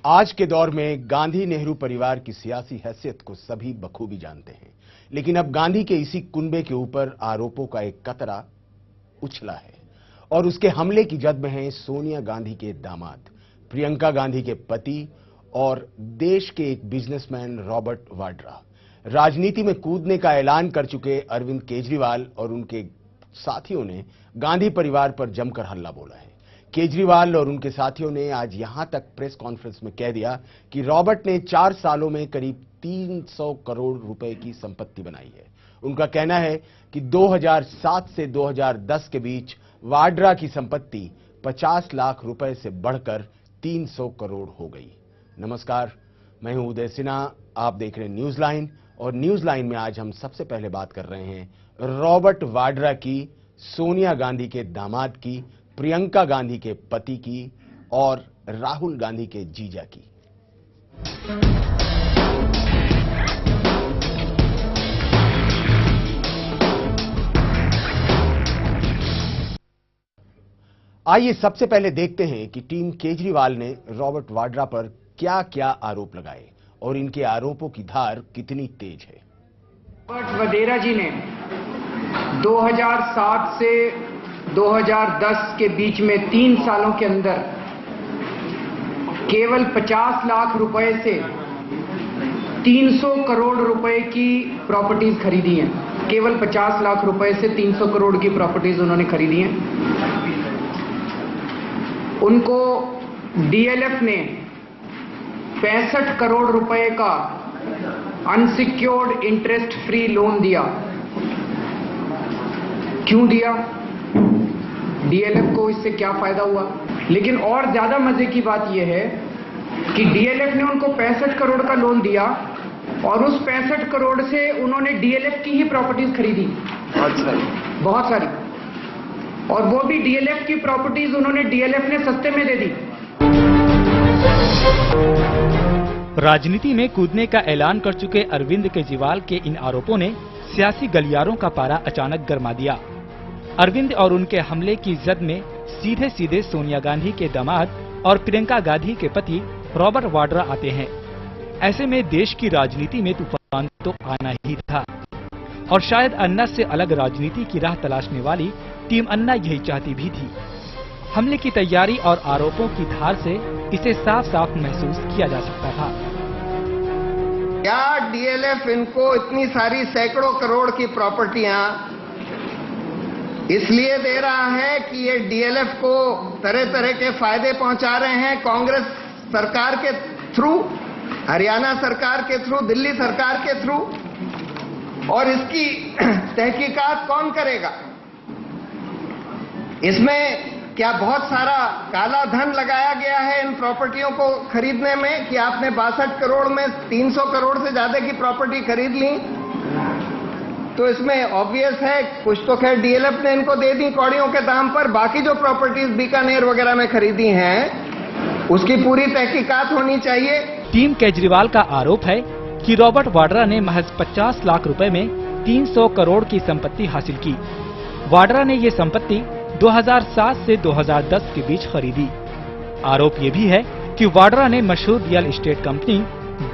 आज के दौर में गांधी नेहरू परिवार की सियासी हैसियत को सभी बखूबी जानते हैं, लेकिन अब गांधी के इसी कुनबे के ऊपर आरोपों का एक कतरा उछला है और उसके हमले की जद में हैं सोनिया गांधी के दामाद, प्रियंका गांधी के पति और देश के एक बिजनेसमैन रॉबर्ट वाड्रा। राजनीति में कूदने का ऐलान कर चुके अरविंद केजरीवाल और उनके साथियों ने गांधी परिवार पर जमकर हल्ला बोला है। केजरीवाल और उनके साथियों ने आज यहां तक प्रेस कॉन्फ्रेंस में कह दिया कि रॉबर्ट ने 4 सालों में करीब 300 करोड़ रुपए की संपत्ति बनाई है। उनका कहना है कि 2007 से 2010 के बीच वाड्रा की संपत्ति 50 लाख रुपए से बढ़कर 300 करोड़ हो गई। नमस्कार, मैं हूं उदय सिन्हा, आप देख रहे हैं न्यूज लाइन और न्यूज लाइन में आज हम सबसे पहले बात कर रहे हैं रॉबर्ट वाड्रा की, सोनिया गांधी के दामाद की, प्रियंका गांधी के पति की और राहुल गांधी के जीजा की। आइए सबसे पहले देखते हैं कि टीम केजरीवाल ने रॉबर्ट वाड्रा पर क्या क्या आरोप लगाए और इनके आरोपों की धार कितनी तेज है। रॉबर्ट वाड्रा जी ने 2007 से 2010 के बीच में 3 सालों के अंदर केवल 50 लाख रुपए से 300 करोड़ रुपए की प्रॉपर्टीज खरीदी हैं। केवल 50 लाख रुपए से 300 करोड़ की प्रॉपर्टीज उन्होंने खरीदी हैं। उनको डीएलएफ ने 65 करोड़ रुपए का अनसिक्योर्ड इंटरेस्ट फ्री लोन दिया। क्यों दिया? डीएलएफ को इससे क्या फायदा हुआ? लेकिन और ज्यादा मजे की बात यह है कि डीएलएफ ने उनको 65 करोड़ का लोन दिया और उस 65 करोड़ से उन्होंने डीएलएफ की ही प्रॉपर्टीज खरीदी, बहुत सारी, और वो भी डीएलएफ की प्रॉपर्टीज उन्होंने डीएलएफ ने सस्ते में दे दी। राजनीति में कूदने का ऐलान कर चुके अरविंद केजरीवाल के इन आरोपों ने सियासी गलियारों का पारा अचानक गर्मा दिया। अरविंद और उनके हमले की जद में सीधे सीधे सोनिया गांधी के दामाद और प्रियंका गांधी के पति रॉबर्ट वाड्रा आते हैं। ऐसे में देश की राजनीति में तूफान तो आना ही था और शायद अन्ना से अलग राजनीति की राह तलाशने वाली टीम अन्ना यही चाहती भी थी। हमले की तैयारी और आरोपों की धार से इसे साफ साफ महसूस किया जा सकता था। क्या डीएलएफ इनको इतनी सारी सैकड़ों करोड़ की प्रॉपर्टियां इसलिए दे रहा है कि ये डीएलएफ को तरह तरह के फायदे पहुंचा रहे हैं, कांग्रेस सरकार के थ्रू, हरियाणा सरकार के थ्रू, दिल्ली सरकार के थ्रू, और इसकी तहकीकात कौन करेगा? इसमें क्या बहुत सारा काला धन लगाया गया है इन प्रॉपर्टियों को खरीदने में कि आपने 62 करोड़ में 300 करोड़ से ज्यादा की प्रॉपर्टी खरीद ली? तो इसमें ऑब्वियस है कुछ तो खैर डीएलएफ ने इनको दे दी कौड़ियों के दाम पर, बाकी जो प्रॉपर्टीज बीकानेर वगैरह में खरीदी हैं उसकी पूरी तहकीकात होनी चाहिए। टीम केजरीवाल का आरोप है कि रॉबर्ट वाड्रा ने महज 50 लाख रुपए में 300 करोड़ की संपत्ति हासिल की। वाड्रा ने ये संपत्ति 2007 से 2010 के बीच खरीदी। आरोप ये भी है कि वाड्रा ने मशहूर रियल एस्टेट कंपनी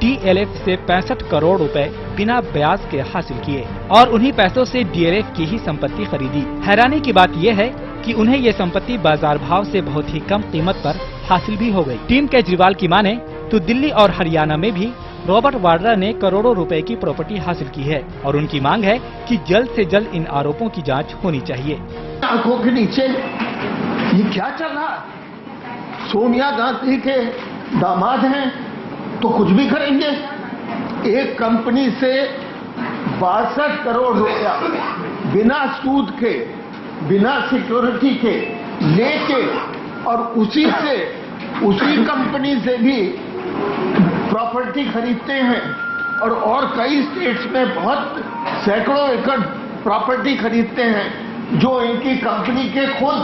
डीएलएफ से 65 करोड़ रुपए बिना ब्याज के हासिल किए और उन्हीं पैसों से डीएलएफ की ही संपत्ति खरीदी। हैरानी की बात यह है कि उन्हें ये संपत्ति बाजार भाव से बहुत ही कम कीमत पर हासिल भी हो गई। टीम केजरीवाल की माने तो दिल्ली और हरियाणा में भी रॉबर्ट वाड्रा ने करोड़ों रुपए की प्रॉपर्टी हासिल की है और उनकी मांग है कि जल्द से जल्द इन आरोपों की जाँच होनी चाहिए। आंखों के नीचे ये क्या चल रहा? सोनिया गांधी के दामाद हैं तो कुछ भी करेंगे। एक कंपनी से 62 करोड़ रुपया बिना सूद के, बिना सिक्योरिटी के लेके और उसी कंपनी से भी प्रॉपर्टी खरीदते हैं और कई स्टेट्स में बहुत सैकड़ों एकड़ प्रॉपर्टी खरीदते हैं जो इनकी कंपनी के खुद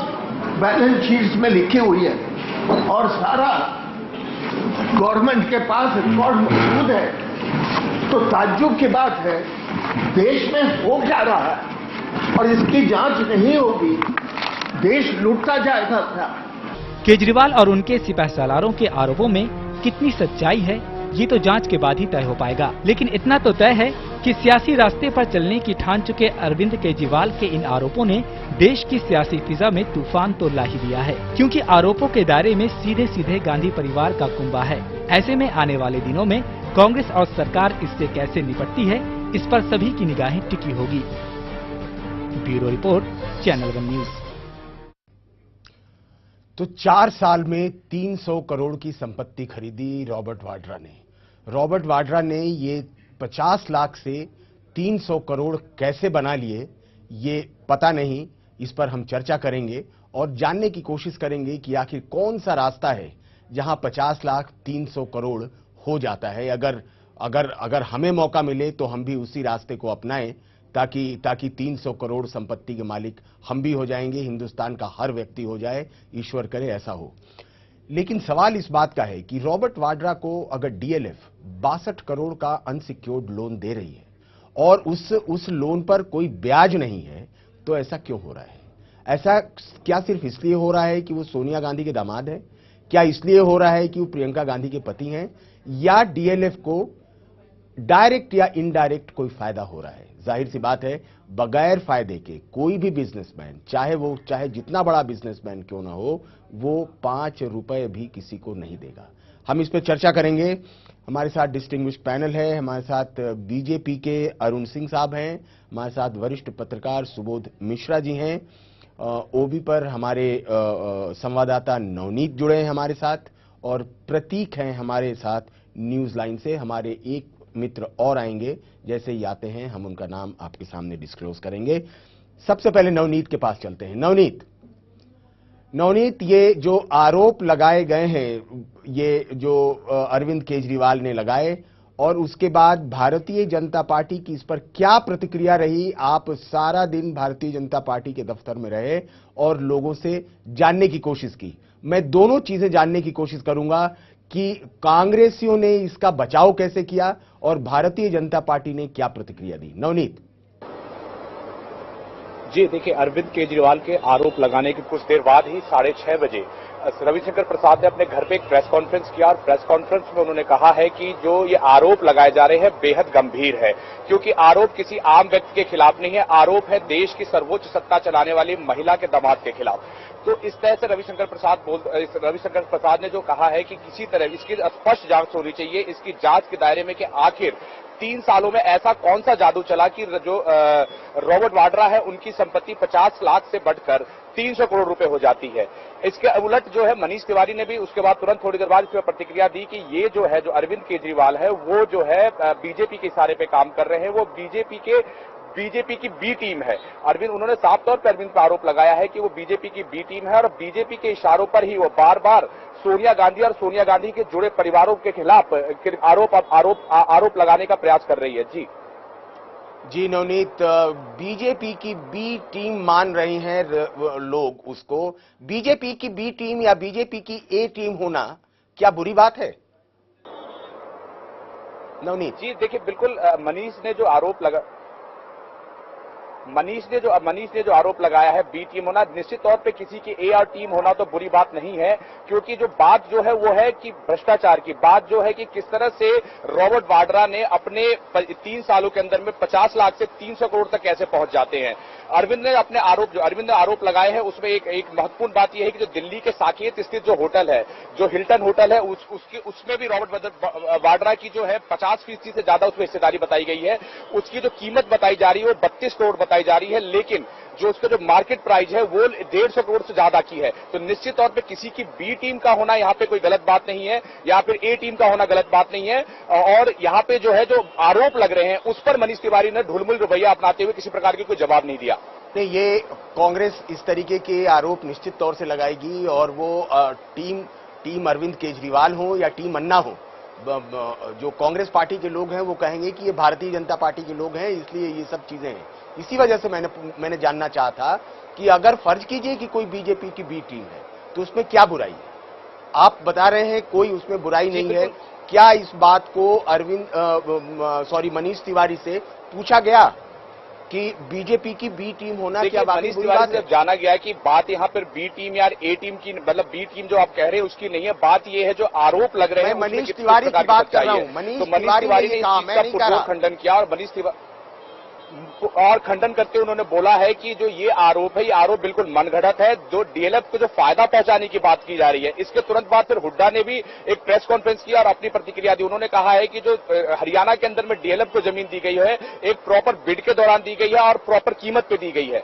बैलेंस शीट्स में लिखी हुई है और सारा गवर्नमेंट के पास रिकॉर्ड मौजूद है। तो ताज्जुब की बात है, देश में हो क्या रहा है और इसकी जांच नहीं होगी, देश लूटता जाएगा। केजरीवाल और उनके सिपहसालारों के आरोपों में कितनी सच्चाई है ये तो जांच के बाद ही तय हो पाएगा। लेकिन इतना तो तय है कि सियासी रास्ते पर चलने की ठान चुके अरविंद केजरीवाल के इन आरोपों ने देश की सियासी फिजा में तूफान तो ला ही दिया है, क्योंकि आरोपों के दायरे में सीधे सीधे गांधी परिवार का कुंबा है। ऐसे में आने वाले दिनों में कांग्रेस और सरकार इससे कैसे निपटती है, इस पर सभी की निगाहें टिकी होगी। Bureau report, channel one news. तो 4 साल में 300 करोड़ की संपत्ति खरीदी रॉबर्ट वाड्रा ने। रॉबर्ट वाड्रा ने ये 50 लाख से 300 करोड़ कैसे बना लिए, ये पता नहीं। इस पर हम चर्चा करेंगे और जानने की कोशिश करेंगे कि आखिर कौन सा रास्ता है जहां 50 लाख 300 करोड़ हो जाता है। अगर हमें मौका मिले तो हम भी उसी रास्ते को अपनाएं, ताकि 300 करोड़ संपत्ति के मालिक हम भी हो जाएंगे, हिंदुस्तान का हर व्यक्ति हो जाए। ईश्वर करे ऐसा हो। लेकिन सवाल इस बात का है कि रॉबर्ट वाड्रा को अगर डीएलएफ 62 करोड़ का अनसिक्योर्ड लोन दे रही है और उस लोन पर कोई ब्याज नहीं है, तो ऐसा क्यों हो रहा है? ऐसा क्या सिर्फ इसलिए हो रहा है कि वो सोनिया गांधी के दामाद हैं? क्या इसलिए हो रहा है कि वो प्रियंका गांधी के पति हैं? या डीएलएफ को डायरेक्ट या इनडायरेक्ट कोई फायदा हो रहा है? जाहिर सी बात है, बगैर फायदे के कोई भी बिजनेसमैन, चाहे जितना बड़ा बिजनेसमैन क्यों ना हो, वो 5 रुपए भी किसी को नहीं देगा। हम इस पर चर्चा करेंगे। हमारे साथ डिस्टिंग्विश्ड पैनल है। हमारे साथ बीजेपी के अरुण सिंह साहब हैं, हमारे साथ वरिष्ठ पत्रकार सुबोध मिश्रा जी हैं, ओबी पर हमारे संवाददाता नवनीत जुड़े हैं हमारे साथ, और प्रतीक हैं हमारे साथ न्यूज लाइन से। हमारे एक मित्र और आएंगे, जैसे ही आते हैं हम उनका नाम आपके सामने डिस्क्लोज करेंगे। सबसे पहले नवनीत के पास चलते हैं। नवनीत, ये जो आरोप लगाए गए हैं, ये जो अरविंद केजरीवाल ने लगाए, और उसके बाद भारतीय जनता पार्टी की इस पर क्या प्रतिक्रिया रही? आप सारा दिन भारतीय जनता पार्टी के दफ्तर में रहे और लोगों से जानने की कोशिश की। मैं दोनों चीजें जानने की कोशिश करूंगा कि कांग्रेसियों ने इसका बचाव कैसे किया और भारतीय जनता पार्टी ने क्या प्रतिक्रिया दी। नवनीत जी, देखिए, अरविंद केजरीवाल के आरोप लगाने के कुछ देर बाद ही 6:30 बजे रविशंकर प्रसाद ने अपने घर पे एक प्रेस कॉन्फ्रेंस किया, और प्रेस कॉन्फ्रेंस में उन्होंने कहा है कि जो ये आरोप लगाए जा रहे हैं बेहद गंभीर है, क्योंकि आरोप किसी आम व्यक्ति के खिलाफ नहीं है, आरोप है देश की सर्वोच्च सत्ता चलाने वाली महिला के दामाद के खिलाफ। तो इस तरह से रविशंकर प्रसाद ने जो कहा है कि किसी तरह इसकी स्पष्ट जांच होनी चाहिए, इसकी जांच के दायरे में कि आखिर 3 सालों में ऐसा कौन सा जादू चला कि जो रॉबर्ट वाड्रा है उनकी संपत्ति 50 लाख से बढ़कर 300 करोड़ रुपए हो जाती है। इसके उलट जो है मनीष तिवारी ने भी उसके बाद तुरंत थोड़ी देर बाद इसमें प्रतिक्रिया दी कि ये जो है, जो अरविंद केजरीवाल है, वो जो है बीजेपी के इशारे पे काम कर रहे हैं, वो बीजेपी की बी टीम है। उन्होंने साफ तौर पर अरविंद पर आरोप लगाया है कि वो बीजेपी की बी टीम है, और बीजेपी के इशारों पर ही वो बार बार सोनिया गांधी और सोनिया गांधी के जुड़े परिवारों के खिलाफ आरोप लगाने का प्रयास कर रही है। जी नवनीत, बीजेपी की बी टीम मान रहे हैं लोग उसको। बीजेपी की बी टीम या बीजेपी की ए टीम होना क्या बुरी बात है? नवनीत जी, देखिए, बिल्कुल मनीष ने जो आरोप लगाया है बी टीम होना, निश्चित तौर पे किसी की ए और टीम होना तो बुरी बात नहीं है, क्योंकि जो बात जो है वो है कि भ्रष्टाचार की बात जो है कि किस तरह से रॉबर्ट वाड्रा ने अपने 3 सालों के अंदर में 50 लाख से 300 करोड़ तक कैसे पहुंच जाते हैं। अरविंद ने आरोप लगाए हैं, उसमें एक महत्वपूर्ण बात यह है कि जो दिल्ली के साकेत स्थित जो होटल है, जो हिल्टन होटल है, उसमें भी रॉबर्ट वाड्रा की जो है 50% से ज्यादा उसमें हिस्सेदारी बताई गई है। उसकी जो कीमत बताई जा रही है वो 32 करोड़ बताई जा रही है, लेकिन जो उसका जो मार्केट प्राइस है वो 150 करोड़ से ज्यादा की है। तो निश्चित तौर पे किसी की बी टीम का होना यहाँ पे कोई गलत बात नहीं है, या फिर ए टीम का होना गलत बात नहीं है। और यहाँ पे जो है जो आरोप लग रहे हैं उस पर मनीष तिवारी ने ढुलमुल रवैया अपनाते हुए किसी प्रकार की कोई जवाब नहीं दिया। नहीं, ये कांग्रेस इस तरीके के आरोप निश्चित तौर से लगाएगी, और वो टीम अरविंद केजरीवाल हो या टीम अन्ना हो, जो कांग्रेस पार्टी के लोग हैं वो कहेंगे कि ये भारतीय जनता पार्टी के लोग हैं, इसलिए ये सब चीजें हैं। इसी वजह से मैंने जानना चाहा था कि अगर फर्ज कीजिए कि कोई बीजेपी की बी टीम है तो उसमें क्या बुराई है? आप बता रहे हैं कोई उसमें बुराई नहीं है। क्या इस बात को मनीष तिवारी से पूछा गया? कि बीजेपी की बी टीम होना देखिए, क्या वाकई मनीष बुरी तिवारी बात से है? जब जाना गया है कि बात यहाँ पर बी टीम या ए टीम की, मतलब बी टीम जो आप कह रहे हैं उसकी नहीं है, बात ये है जो आरोप लग रहे हैं मैं उसमें मनीष किस तिवारी की प्रकार बात कर सच्चाई रहा है। हूं। मनीष तो मनीष तिवारी तिवारी ने ने इस कहा, चीज मैं का नहीं कह पुरजोर रहा। खंडन किया और मनीष तिवारी और खंडन करते उन्होंने बोला है कि जो ये आरोप है, ये आरोप बिल्कुल मनगढ़ंत है। जो डीएलएफ को जो फायदा पहुंचाने की बात की जा रही है, इसके तुरंत बाद फिर हुड्डा ने भी एक प्रेस कॉन्फ्रेंस किया और अपनी प्रतिक्रिया दी। उन्होंने कहा है कि जो हरियाणा के अंदर में डीएलएफ को जमीन दी गई है, एक प्रॉपर बिड के दौरान दी गई है और प्रॉपर कीमत पे दी गई है।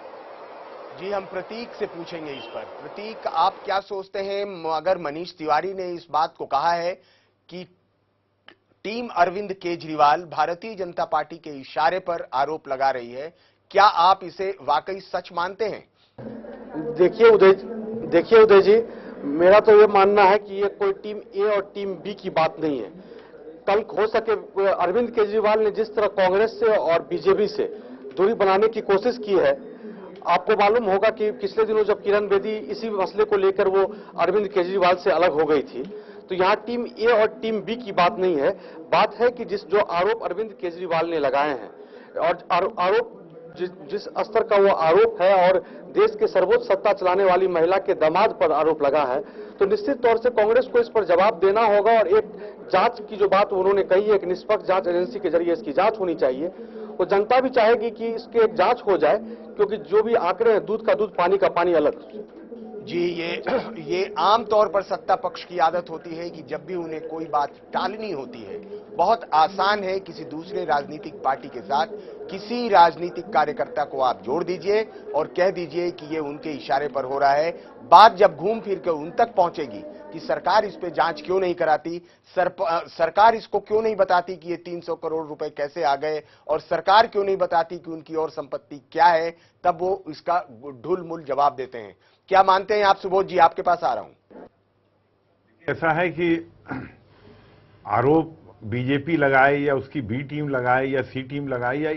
जी, हम प्रतीक से पूछेंगे इस पर। प्रतीक, आप क्या सोचते हैं, अगर मनीष तिवारी ने इस बात को कहा है कि टीम अरविंद केजरीवाल भारतीय जनता पार्टी के इशारे पर आरोप लगा रही है, क्या आप इसे वाकई सच मानते हैं? देखिए उदय जी, मेरा तो ये मानना है कि ये कोई टीम ए और टीम बी की बात नहीं है। कल हो सके अरविंद केजरीवाल ने जिस तरह कांग्रेस से और बीजेपी से दूरी बनाने की कोशिश की है, आपको मालूम होगा कि पिछले दिनों जब किरण बेदी इसी मसले को लेकर वो अरविंद केजरीवाल से अलग हो गई थी, तो यहाँ टीम ए और टीम बी की बात नहीं है। बात है कि जो आरोप अरविंद केजरीवाल ने लगाए हैं और आरोप जिस स्तर का वो आरोप है और देश के सर्वोच्च सत्ता चलाने वाली महिला के दामाद पर आरोप लगा है, तो निश्चित तौर से कांग्रेस को इस पर जवाब देना होगा और एक जांच की जो बात उन्होंने कही है, एक निष्पक्ष जांच एजेंसी के जरिए इसकी जांच होनी चाहिए। वो जनता भी चाहेगी कि इसकी एक जांच हो जाए, क्योंकि जो भी आंकड़े हैं, दूध का दूध पानी का पानी अलग। जी, ये आम तौर पर सत्ता पक्ष की आदत होती है कि जब भी उन्हें कोई बात टालनी होती है, बहुत आसान है किसी दूसरे राजनीतिक पार्टी के साथ किसी राजनीतिक कार्यकर्ता को आप जोड़ दीजिए और कह दीजिए कि ये उनके इशारे पर हो रहा है। बात जब घूम फिर के उन तक पहुंचेगी कि सरकार इस पे जांच क्यों नहीं कराती, सरकार इसको क्यों नहीं बताती कि ये 300 करोड़ रुपए कैसे आ गए, और सरकार क्यों नहीं बताती कि उनकी और संपत्ति क्या है, तब वो इसका ढुलमुल जवाब देते हैं। क्या मानते हैं आप सुबोध जी? आपके पास आ रहा हूं। ऐसा है कि आरोप बीजेपी लगाए या उसकी बी टीम लगाए या सी टीम लगाए या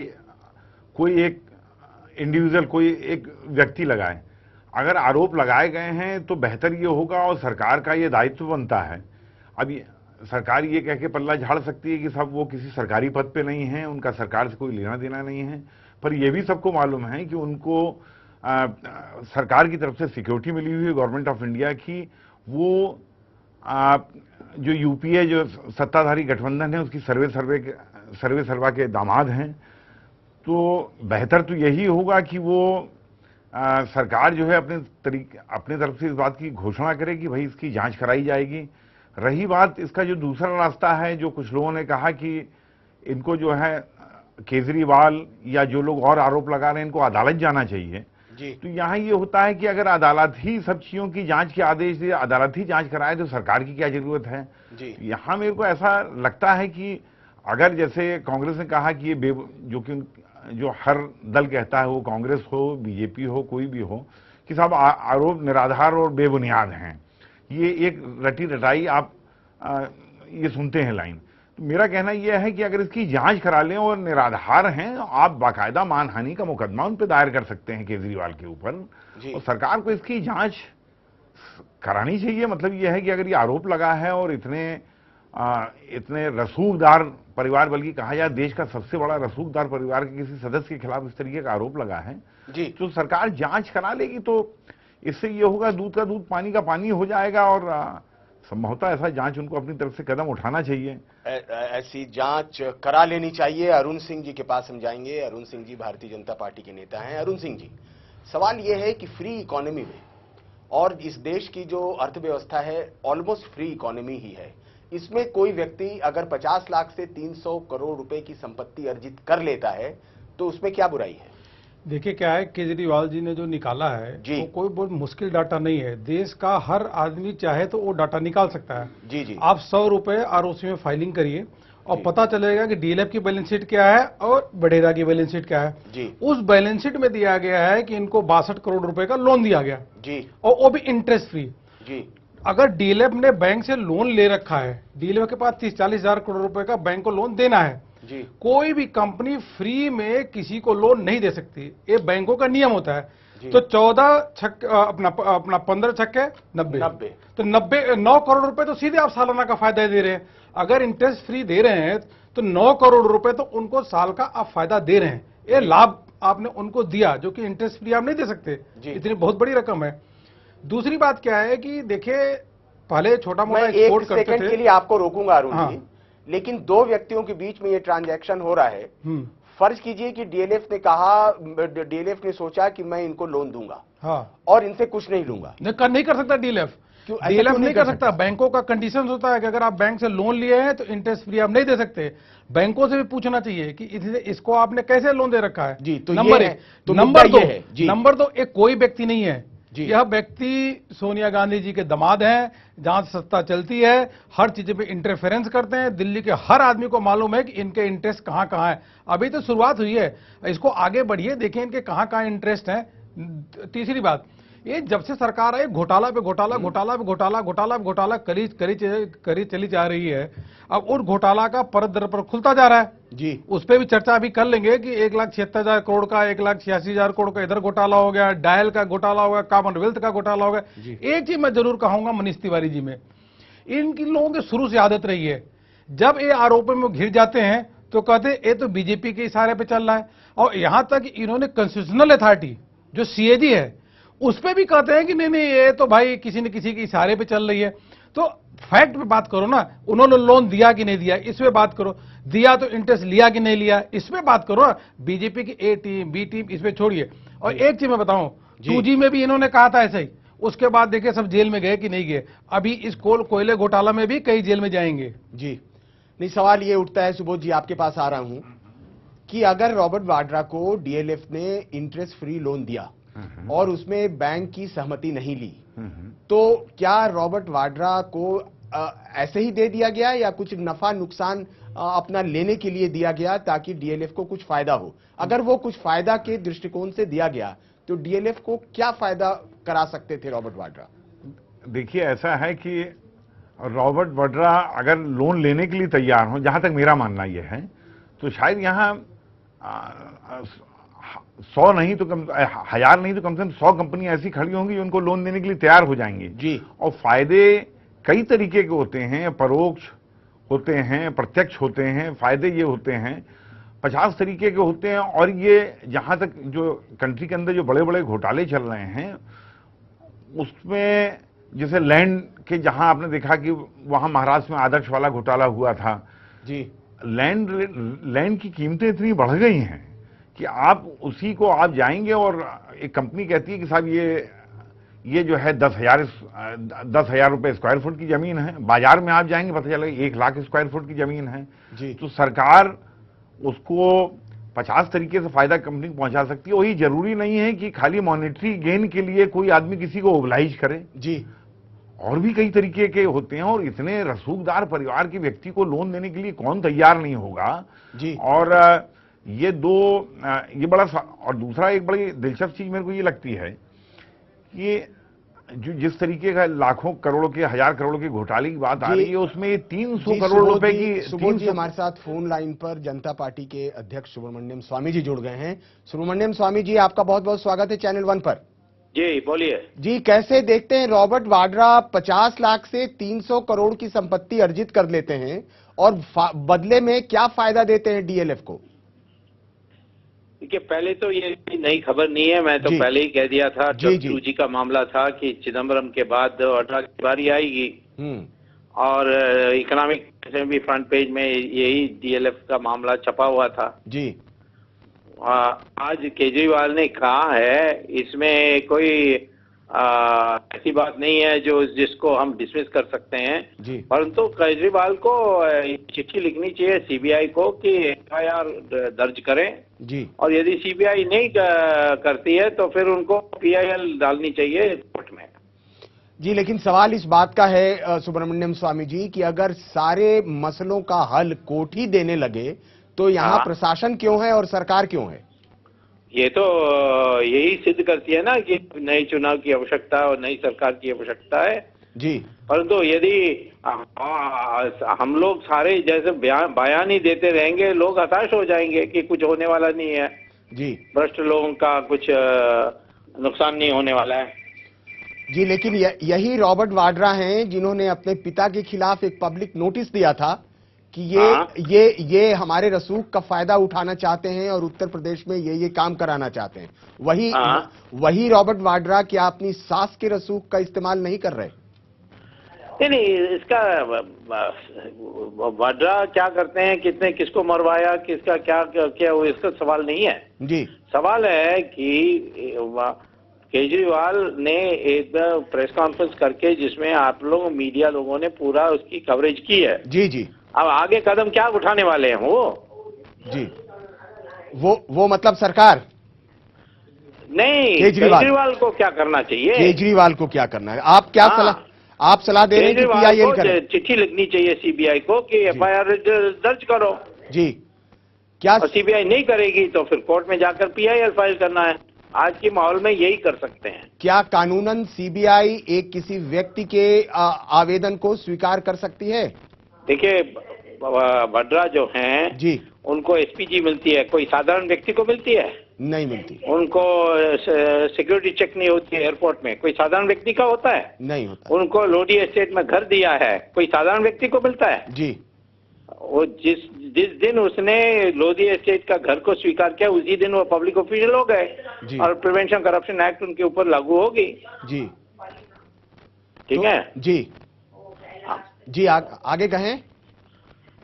कोई एक इंडिविजुअल, कोई एक व्यक्ति लगाए, अगर आरोप लगाए गए हैं तो बेहतर ये होगा और सरकार का ये दायित्व बनता है। अब सरकार ये कह के पल्ला झाड़ सकती है कि सब वो किसी सरकारी पद पे नहीं है, उनका सरकार से कोई लेना देना नहीं है, पर यह भी सबको मालूम है कि उनको सरकार की तरफ से सिक्योरिटी मिली हुई है गवर्नमेंट ऑफ इंडिया की। वो जो यूपीए जो सत्ताधारी गठबंधन है उसकी सर्वे सर्वा के दामाद हैं, तो बेहतर तो यही होगा कि वो सरकार जो है अपने तरफ से इस बात की घोषणा करे कि भाई इसकी जांच कराई जाएगी। रही बात इसका जो दूसरा रास्ता है, जो कुछ लोगों ने कहा कि इनको जो है केजरीवाल या जो लोग और आरोप लगा रहे हैं इनको अदालत जाना चाहिए जी। तो यहाँ ये होता है कि अगर अदालत ही सब चीजों की जांच के आदेश दे, अदालत ही जांच कराए, तो सरकार की क्या जरूरत है जी। यहाँ मेरे को ऐसा लगता है कि अगर जैसे कांग्रेस ने कहा कि ये जो हर दल कहता है, वो कांग्रेस हो, बीजेपी हो, कोई भी हो, कि सब आरोप निराधार और बेबुनियाद हैं, ये एक रटी रटाई आप ये सुनते हैं लाइन। तो मेरा कहना यह है कि अगर इसकी जांच करा लें और निराधार हैं, आप बाकायदा मानहानि का मुकदमा उन पर दायर कर सकते हैं केजरीवाल के ऊपर, और सरकार को इसकी जांच करानी चाहिए। मतलब यह है कि अगर ये आरोप लगा है और इतने रसूखदार परिवार, बल्कि कहा जाए देश का सबसे बड़ा रसूखदार परिवार के किसी सदस्य के खिलाफ इस तरीके का आरोप लगा है जी, तो सरकार जांच करा लेगी, तो इससे ये होगा दूध का दूध पानी का पानी हो जाएगा, और संभवतः ऐसा जांच उनको अपनी तरफ से कदम उठाना चाहिए। ऐसी जांच करा लेनी चाहिए। अरुण सिंह जी के पास हम जाएंगे। अरुण सिंह जी भारतीय जनता पार्टी के नेता हैं। अरुण सिंह जी, सवाल यह है कि फ्री इकोनॉमी में, और इस देश की जो अर्थव्यवस्था है ऑलमोस्ट फ्री इकोनॉमी ही है, इसमें कोई व्यक्ति अगर 50 लाख से 300 करोड़ रुपए की संपत्ति अर्जित कर लेता है तो उसमें क्या बुराई है? देखिए क्या है, केजरीवाल जी ने जो निकाला है वो कोई बहुत मुश्किल डाटा नहीं है। देश का हर आदमी चाहे तो वो डाटा निकाल सकता है। जी जी। आप 100 रुपए आरओसी में फाइलिंग करिए और पता चलेगा कि डीएलएफ की बैलेंस शीट क्या है और बड़ेरा की बैलेंस शीट क्या है जी। उस बैलेंस शीट में दिया गया है कि इनको 62 करोड़ रुपए का लोन दिया गया जी, और वो भी इंटरेस्ट फ्री जी। अगर डीएलएफ ने बैंक से लोन ले रखा है, डीएलएफ के पास 30-40 हजार करोड़ रुपए का बैंक को लोन देना है जी। कोई भी कंपनी फ्री में किसी को लोन नहीं दे सकती, ये बैंकों का नियम होता है। तो 14 छक्के अपना 15 छक्के 90 तो 9 करोड़ रुपए तो सीधे आप सालाना का फायदा दे रहे हैं। अगर इंटरेस्ट फ्री दे रहे हैं तो 9 करोड़ रुपए तो उनको साल का आप फायदा दे रहे हैं। ये लाभ आपने उनको दिया, जो कि इंटरेस्ट फ्री आप नहीं दे सकते, इतनी बहुत बड़ी रकम है। दूसरी बात क्या है कि देखिए, पहले छोटा मोटा एक्सपोर्ट करते थे। एक सेकंड के लिए आपको रोकूंगा अरुण जी, लेकिन दो व्यक्तियों के बीच में ये ट्रांजैक्शन हो रहा है। फर्ज कीजिए कि डीएलएफ ने कहा, डीएलएफ ने सोचा कि मैं इनको लोन दूंगा और इनसे कुछ नहीं लूंगा। नहीं कर सकता डीएलएफ, डीएलएफ नहीं कर सकता। बैंकों का कंडीशन होता है कि अगर आप बैंक से लोन लिए हैं तो इंटरेस्ट फ्री आप नहीं दे सकते। बैंकों से भी पूछना चाहिए कि इसको आपने कैसे लोन दे रखा है। जी, तो नंबर एक। नंबर दो, एक कोई व्यक्ति नहीं है, यह व्यक्ति सोनिया गांधी जी के दामाद हैं, जहां सत्ता चलती है हर चीज पे इंटरफेरेंस करते हैं। दिल्ली के हर आदमी को मालूम है कि इनके इंटरेस्ट कहां कहां है। अभी तो शुरुआत हुई है, इसको आगे बढ़िए, देखें इनके कहां कहां इंटरेस्ट है। तीसरी बात, ये जब से सरकार आई घोटाला पे घोटाला, घोटाला पे घोटाला, घोटाला पे घोटाला करी चली जा रही है। अब उन घोटाला का परत दर पर खुलता जा रहा है जी। उस पर भी चर्चा अभी कर लेंगे कि 1,76,000 करोड़ का, 1,86,000 करोड़ का इधर घोटाला हो गया, डायल का घोटाला हो गया, कॉमनवेल्थ का घोटाला हो गया। एक चीज मैं जरूर कहूंगा मनीष तिवारी जी में, इनकी लोगों की शुरू से आदत रही है, जब ये आरोपों में घिर जाते हैं तो कहते ये तो बीजेपी के इशारे पे चल रहा है। और यहां तक इन्होंने कॉन्स्टिट्यूशनल अथॉरिटी जो सीएजी है उस पर भी कहते हैं कि नहीं ये तो भाई किसी न किसी के इशारे पे चल रही है। तो फैक्ट पे बात करो ना, उन्होंने लोन दिया कि नहीं दिया इस पे बात करो, दिया तो इंटरेस्ट लिया कि नहीं लिया इस पे बात करो। बीजेपी की ए टीम बी टीम इस पे छोड़िए। और एक चीज मैं बताऊं, 2G में भी इन्होंने कहा था ऐसे ही, उसके बाद देखिए सब जेल में गए कि नहीं गए। अभी इस कोयले घोटाला में भी कई जेल में जाएंगे। जी नहीं, सवाल ये उठता है सुबोध जी, आपके पास आ रहा हूं, कि अगर रॉबर्ट वाड्रा को डीएलएफ ने इंटरेस्ट फ्री लोन दिया और उसमें बैंक की सहमति नहीं ली, तो क्या रॉबर्ट वाड्रा को ऐसे ही दे दिया गया या कुछ नफा नुकसान अपना लेने के लिए दिया गया ताकि डीएलएफ को कुछ फायदा हो? अगर वो कुछ फायदा के दृष्टिकोण से दिया गया तो डीएलएफ को क्या फायदा करा सकते थे रॉबर्ट वाड्रा? देखिए, ऐसा है कि रॉबर्ट वाड्रा अगर लोन लेने के लिए तैयार हो, जहां तक मेरा मानना यह है, तो शायद यहां 100 नहीं तो कम 1000 नहीं तो कम से कम 100 कंपनी ऐसी खड़ी होंगी जो उनको लोन देने के लिए तैयार हो जाएंगी जी। और फायदे कई तरीके के होते हैं, परोक्ष होते हैं, प्रत्यक्ष होते हैं। फायदे ये होते हैं 50 तरीके के होते हैं। और ये जहां तक जो कंट्री के अंदर जो बड़े बड़े घोटाले चल रहे हैं उसमें, जैसे लैंड के, जहां आपने देखा कि वहां महाराष्ट्र में आदर्श वाला घोटाला हुआ था जी। लैंड की कीमतें इतनी बढ़ गई हैं कि आप उसी को आप जाएंगे और एक कंपनी कहती है कि साहब ये जो है 10,000 रुपए स्क्वायर फुट की जमीन है, बाजार में आप जाएंगे पता चलेगा 1 लाख स्क्वायर फुट की जमीन है जी। तो सरकार उसको 50 तरीके से फायदा कंपनी को पहुंचा सकती है। वही जरूरी नहीं है कि खाली मॉनेटरी गेन के लिए कोई आदमी किसी को ओबलाइज करे जी, और भी कई तरीके के होते हैं। और इतने रसूखदार परिवार के व्यक्ति को लोन देने के लिए कौन तैयार नहीं होगा जी। और ये बड़ा, और दूसरा एक बड़ी दिलचस्प चीज मेरे को ये लगती है कि जो जिस तरीके का लाखों करोड़ों के, 1000 करोड़ के घोटाले की बात आ रही है, उसमें 300 करोड़ रुपए की। सुबोध जी हमारे साथ फोन लाइन पर जनता पार्टी के अध्यक्ष सुब्रमण्यम स्वामी जी जुड़ गए हैं। सुब्रमण्यम स्वामी जी, आपका बहुत बहुत स्वागत है चैनल 1 पर। जी बोलिए जी, कैसे देखते हैं रॉबर्ट वाड्रा 50 लाख से 300 करोड़ की संपत्ति अर्जित कर लेते हैं और बदले में क्या फायदा देते हैं डीएलएफ को? देखिए, पहले तो ये नई खबर नहीं है, मैं तो पहले ही कह दिया था जब 2G का मामला था कि चिदम्बरम के बाद वाड्रा की बारी आएगी। और इकोनॉमिक में भी फ्रंट पेज में यही डीएलएफ का मामला छपा हुआ था जी। आज केजरीवाल ने कहा है, इसमें कोई ऐसी बात नहीं है जिसको हम डिसमिस कर सकते हैं, परंतु केजरीवाल को चिट्ठी लिखनी चाहिए सीबीआई को कि एफआईआर दर्ज करें जी। और यदि सीबीआई नहीं करती है तो फिर उनको पीआईएल डालनी चाहिए कोर्ट में जी। लेकिन सवाल इस बात का है सुब्रमण्यम स्वामी जी कि अगर सारे मसलों का हल कोर्ट ही देने लगे तो यहाँ प्रशासन क्यों है और सरकार क्यों है? ये तो यही सिद्ध करती है ना कि नए चुनाव की आवश्यकता और नई सरकार की आवश्यकता है जी। परंतु यदि हम लोग सारे जैसे बयान ही देते रहेंगे, लोग हताश हो जाएंगे कि कुछ होने वाला नहीं है जी, भ्रष्ट लोगों का कुछ नुकसान नहीं होने वाला है जी। लेकिन यही रॉबर्ट वाड्रा हैं जिन्होंने अपने पिता के खिलाफ एक पब्लिक नोटिस दिया था कि ये हमारे रसूख का फायदा उठाना चाहते हैं और उत्तर प्रदेश में ये काम कराना चाहते हैं, वही रॉबर्ट वाड्रा क्या अपनी सास के रसूख का इस्तेमाल नहीं कर रहे? नहीं, इसका वाड्रा क्या करते हैं, किसने किसको मरवाया, किसका क्या क्या, वो इसका सवाल नहीं है जी। सवाल है कि केजरीवाल ने एक प्रेस कॉन्फ्रेंस करके जिसमें आप लोग मीडिया लोगों ने पूरा उसकी कवरेज की है। जी जी। अब आगे कदम क्या उठाने वाले हैं वो? जी, वो मतलब सरकार नहीं, केजरीवाल को क्या करना चाहिए? केजरीवाल को क्या करना है? आप क्या सलाह दे रहे हैं कि PIL करे? चिट्ठी लिखनी चाहिए CBI को कि FIR दर्ज करो। जी, क्या CBI नहीं करेगी तो फिर कोर्ट में जाकर PIL फाइल करना है। आज के माहौल में यही कर सकते हैं। क्या कानूनन CBI एक किसी व्यक्ति के आवेदन को स्वीकार कर सकती है? देखिए, वाड्रा जो हैं जी, उनको SPG मिलती है, कोई साधारण व्यक्ति को मिलती है? नहीं मिलती। उनको सिक्योरिटी चेक नहीं होती है एयरपोर्ट में, कोई साधारण व्यक्ति का होता है? नहीं होता। उनको लोधी एस्टेट में घर दिया है, कोई साधारण व्यक्ति को मिलता है? जी। वो जिस दिन उसने लोधी एस्टेट का घर को स्वीकार किया उसी दिन वो पब्लिक ऑफिशियल हो गए और प्रिवेंशन करप्शन एक्ट उनके ऊपर लागू होगी। जी, ठीक है जी जी। आगे कहें।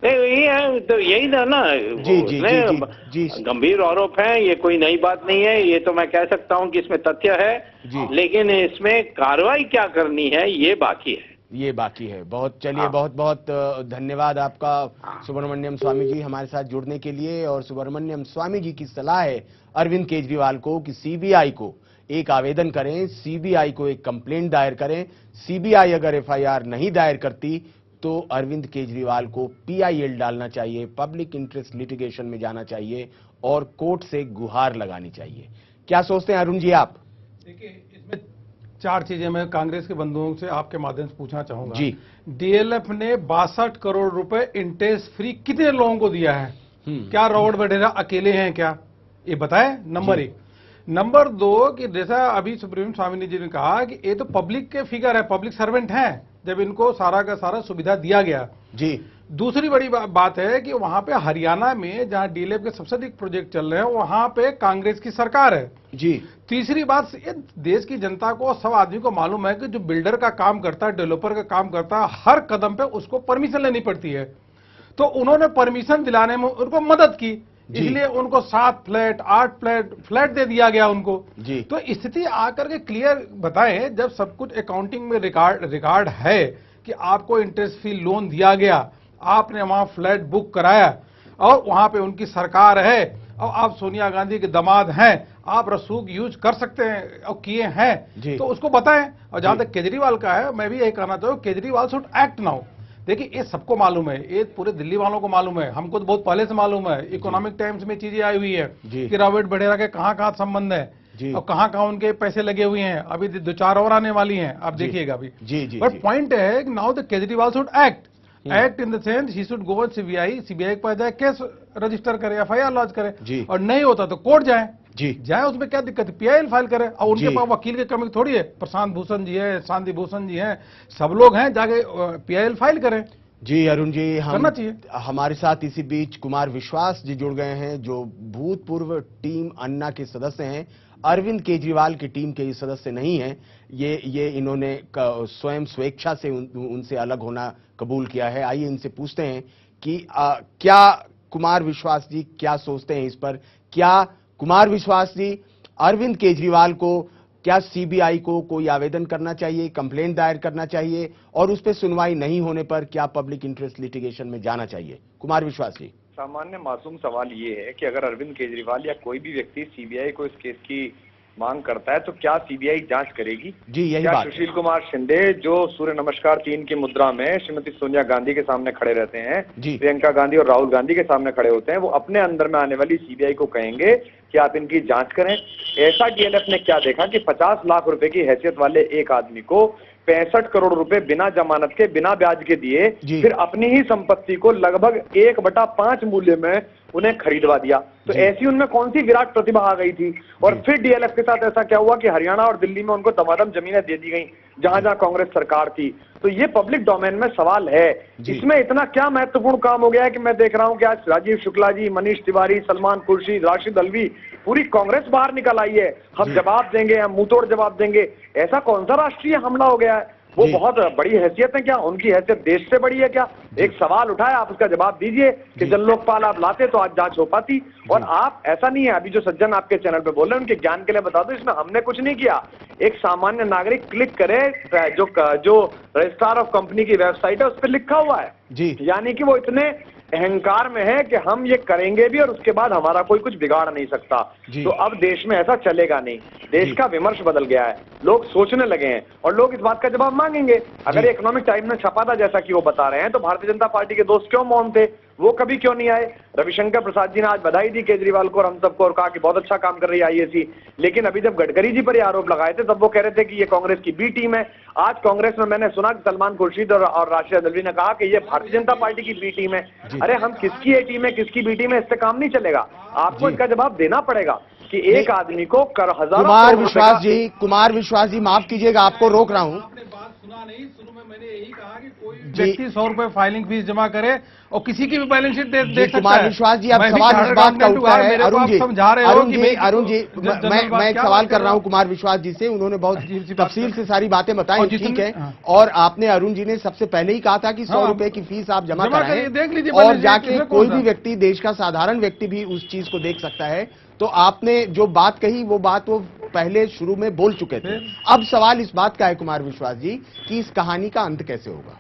यही है तो, यही था ना। जी जी जी जी। गंभीर आरोप है, ये कोई नई बात नहीं है। ये तो मैं कह सकता हूँ कि इसमें तथ्य है जी, लेकिन इसमें कार्रवाई क्या करनी है ये बाकी है। बहुत चलिए, बहुत बहुत धन्यवाद आपका सुब्रमण्यम स्वामी जी हमारे साथ जुड़ने के लिए। और सुब्रमण्यम स्वामी जी की सलाह है अरविंद केजरीवाल को कि CBI को एक आवेदन करें, CBI को एक कंप्लेंट दायर करें। CBI अगर FIR नहीं दायर करती तो अरविंद केजरीवाल को PIL डालना चाहिए, पब्लिक इंटरेस्ट लिटिगेशन में जाना चाहिए और कोर्ट से गुहार लगानी चाहिए। क्या सोचते हैं अरुण जी आप? देखिए, इसमें 4 चीजें मैं कांग्रेस के बंधुओं से आपके माध्यम से पूछना चाहूंगा जी। DLF ने 62 करोड़ रुपए इंटरेस्ट फ्री कितने लोगों को दिया है? क्या रॉबर्ट वड्रा अकेले हैं क्या? ये बताएं, नंबर 1। नंबर 2 कि जैसा अभी सुब्रमण्यम स्वामी जी ने कहा कि ये तो पब्लिक के फिगर है, पब्लिक सर्वेंट हैं, जब इनको सारा का सारा सुविधा दिया गया जी। दूसरी बड़ी बात है कि वहां पे हरियाणा में जहां DLF के सबसे अधिक प्रोजेक्ट चल रहे हैं वहां पे कांग्रेस की सरकार है जी। तीसरी बात, देश की जनता को, सब आदमी को मालूम है कि जो बिल्डर का काम करता है, डेवलपर का काम करता है, हर कदम पे उसको परमिशन लेनी पड़ती है। तो उन्होंने परमिशन दिलाने में उनको मदद की, इसलिए उनको 7 फ्लैट 8 फ्लैट दे दिया गया उनको जी। तो स्थिति आकर के क्लियर बताएं, जब सब कुछ अकाउंटिंग में रिकॉर्ड है कि आपको इंटरेस्ट फ्री लोन दिया गया, आपने वहां फ्लैट बुक कराया और वहां पे उनकी सरकार है और आप सोनिया गांधी के दामाद हैं, आप रसूख यूज कर सकते हैं और किए हैं, तो उसको बताएं। और जहां तक केजरीवाल का है, मैं भी यही कहना चाहूँ, केजरीवाल शुड एक्ट नाउ। देखिए, ये सबको मालूम है, ये पूरे दिल्ली वालों को मालूम है, हमको तो बहुत पहले से मालूम है। इकोनॉमिक टाइम्स में चीजें आई हुई है कि रॉबर्ट वड्रा के कहां संबंध है और कहां उनके पैसे लगे हुए हैं। अभी 2-4 और आने वाली हैं, आप देखिएगा अभी। बट पॉइंट है now the Kejriwal should act in the sense he should go CBI के पास जाए, केस रजिस्टर करे, FIR लॉन्च करे, और नहीं होता तो कोर्ट जाए, उसमें क्या दिक्कत है, PIL फाइल करे। और उनके पास वकील की कमी थोड़ी है, प्रशांत भूषण जी है, शांति भूषण जी हैं, सब लोग हैं, जाके PIL फाइल करें। जी अरुण जी, करना चाहिए। हमारे साथ इसी बीच कुमार विश्वास जी जुड़ गए हैं, जो भूतपूर्व टीम अन्ना के सदस्य हैं, अरविंद केजरीवाल की टीम के सदस्य नहीं हैं। ये इन्होंने स्वयं स्वेच्छा से उनसे अलग होना कबूल किया है। आइए इनसे पूछते हैं कि क्या कुमार विश्वास जी क्या सोचते हैं इस पर? क्या कुमार विश्वास जी, अरविंद केजरीवाल को क्या CBI को कोई आवेदन करना चाहिए, कंप्लेंट दायर करना चाहिए और उस पर सुनवाई नहीं होने पर क्या पब्लिक इंटरेस्ट लिटिगेशन में जाना चाहिए? कुमार विश्वास जी। सामान्य मासूम सवाल ये है कि अगर अरविंद केजरीवाल या कोई भी व्यक्ति CBI को इस केस की मांग करता है तो क्या CBI जांच करेगी? जी, यही क्या बात। सुशील कुमार शिंदे जो सूर्य नमस्कार 3 की मुद्रा में श्रीमती सोनिया गांधी के सामने खड़े रहते हैं, प्रियंका गांधी और राहुल गांधी के सामने खड़े होते हैं, वो अपने अंदर में आने वाली CBI को कहेंगे कि आप इनकी जांच करें? ऐसा DLF ने क्या देखा कि 50 लाख रुपए की हैसियत वाले एक आदमी को 65 करोड़ रुपए बिना जमानत के, बिना ब्याज के दिए, फिर अपनी ही संपत्ति को लगभग 1/5 मूल्य में उन्हें खरीदवा दिया। तो ऐसी उनमें कौन सी विराट प्रतिभा आ गई थी? और फिर डीएलएफ के साथ ऐसा क्या हुआ कि हरियाणा और दिल्ली में उनको दमादम जमीनें दे दी गई जहां जहां कांग्रेस सरकार थी। तो ये पब्लिक डोमेन में सवाल है। इसमें इतना क्या महत्वपूर्ण काम हो गया है कि मैं देख रहा हूं कि आज राजीव शुक्ला जी, मनीष तिवारी, सलमान खुर्शीद, राशिद अल्वी, पूरी कांग्रेस बाहर निकल आई है। हम जवाब देंगे, हम मुंहतोड़ जवाब देंगे। ऐसा कौन सा राष्ट्रीय हमला हो गया है? वो बहुत बड़ी हैसियत है क्या? उनकी हैसियत देश से बड़ी है क्या? एक सवाल उठाया, आप उसका जवाब दीजिए कि जन लोकपाल आप लाते तो आज जांच हो पाती। और आप, ऐसा नहीं है, अभी जो सज्जन आपके चैनल पे बोल रहे हैं उनके ज्ञान के लिए बता दो, इसमें हमने कुछ नहीं किया। एक सामान्य नागरिक क्लिक करे, जो रजिस्ट्रार ऑफ कंपनी की वेबसाइट है उस पर लिखा हुआ है जी। यानी कि वो इतने अहंकार में है कि हम ये करेंगे भी और उसके बाद हमारा कोई कुछ बिगाड़ नहीं सकता। तो अब देश में ऐसा चलेगा नहीं। देश का विमर्श बदल गया है, लोग सोचने लगे हैं और लोग इस बात का जवाब मांगेंगे। अगर इकोनॉमिक टाइम में छपा था जैसा कि वो बता रहे हैं, तो भारतीय जनता पार्टी के दोस्त क्यों मौन थे? वो कभी क्यों नहीं आए? रविशंकर प्रसाद जी ने आज बधाई दी केजरीवाल को और हम सबको और कहा कि बहुत अच्छा काम कर रही है आईएसी। लेकिन अभी जब गडकरी जी पर ये आरोप लगाए थे तब वो कह रहे थे कि ये कांग्रेस की बी टीम है। आज कांग्रेस में मैंने सुना कि सलमान खुर्शीद और राशिद अल्वी ने कहा कि ये भारतीय जनता पार्टी की बी टीम है। अरे हम किसकी ए टीम है, किसकी बी टीम है, इससे काम नहीं चलेगा। आपको इसका जवाब देना पड़ेगा कि एक आदमी को कर हजारों। कुमार विश्वास जी माफ कीजिएगा, आपको रोक रहा हूं। सुना नहीं, शुरू में मैंने यही कहा कि कोई व्यक्ति 100 रुपए फाइलिंग फीस जमा करे और किसी की भी बैलेंस शीट देख सकता है। कुमार विश्वास जी, अब सवाल इस बात का उठा है। अरुण जी, मैं एक सवाल कर रहा हूं कुमार विश्वास जी से। उन्होंने बहुत तफसील से सारी बातें बताई, ठीक है। और आपने, अरुण जी ने सबसे पहले ही कहा था कि 100 रुपए की फीस आप जमा कराएं और जाके कोई भी व्यक्ति, देश का साधारण व्यक्ति भी उस चीज को देख सकता है। तो आपने जो बात कही वो बात वो पहले शुरू में बोल चुके थे। अब सवाल इस बात का है कुमार विश्वास जी कि इस कहानी का अंत कैसे होगा,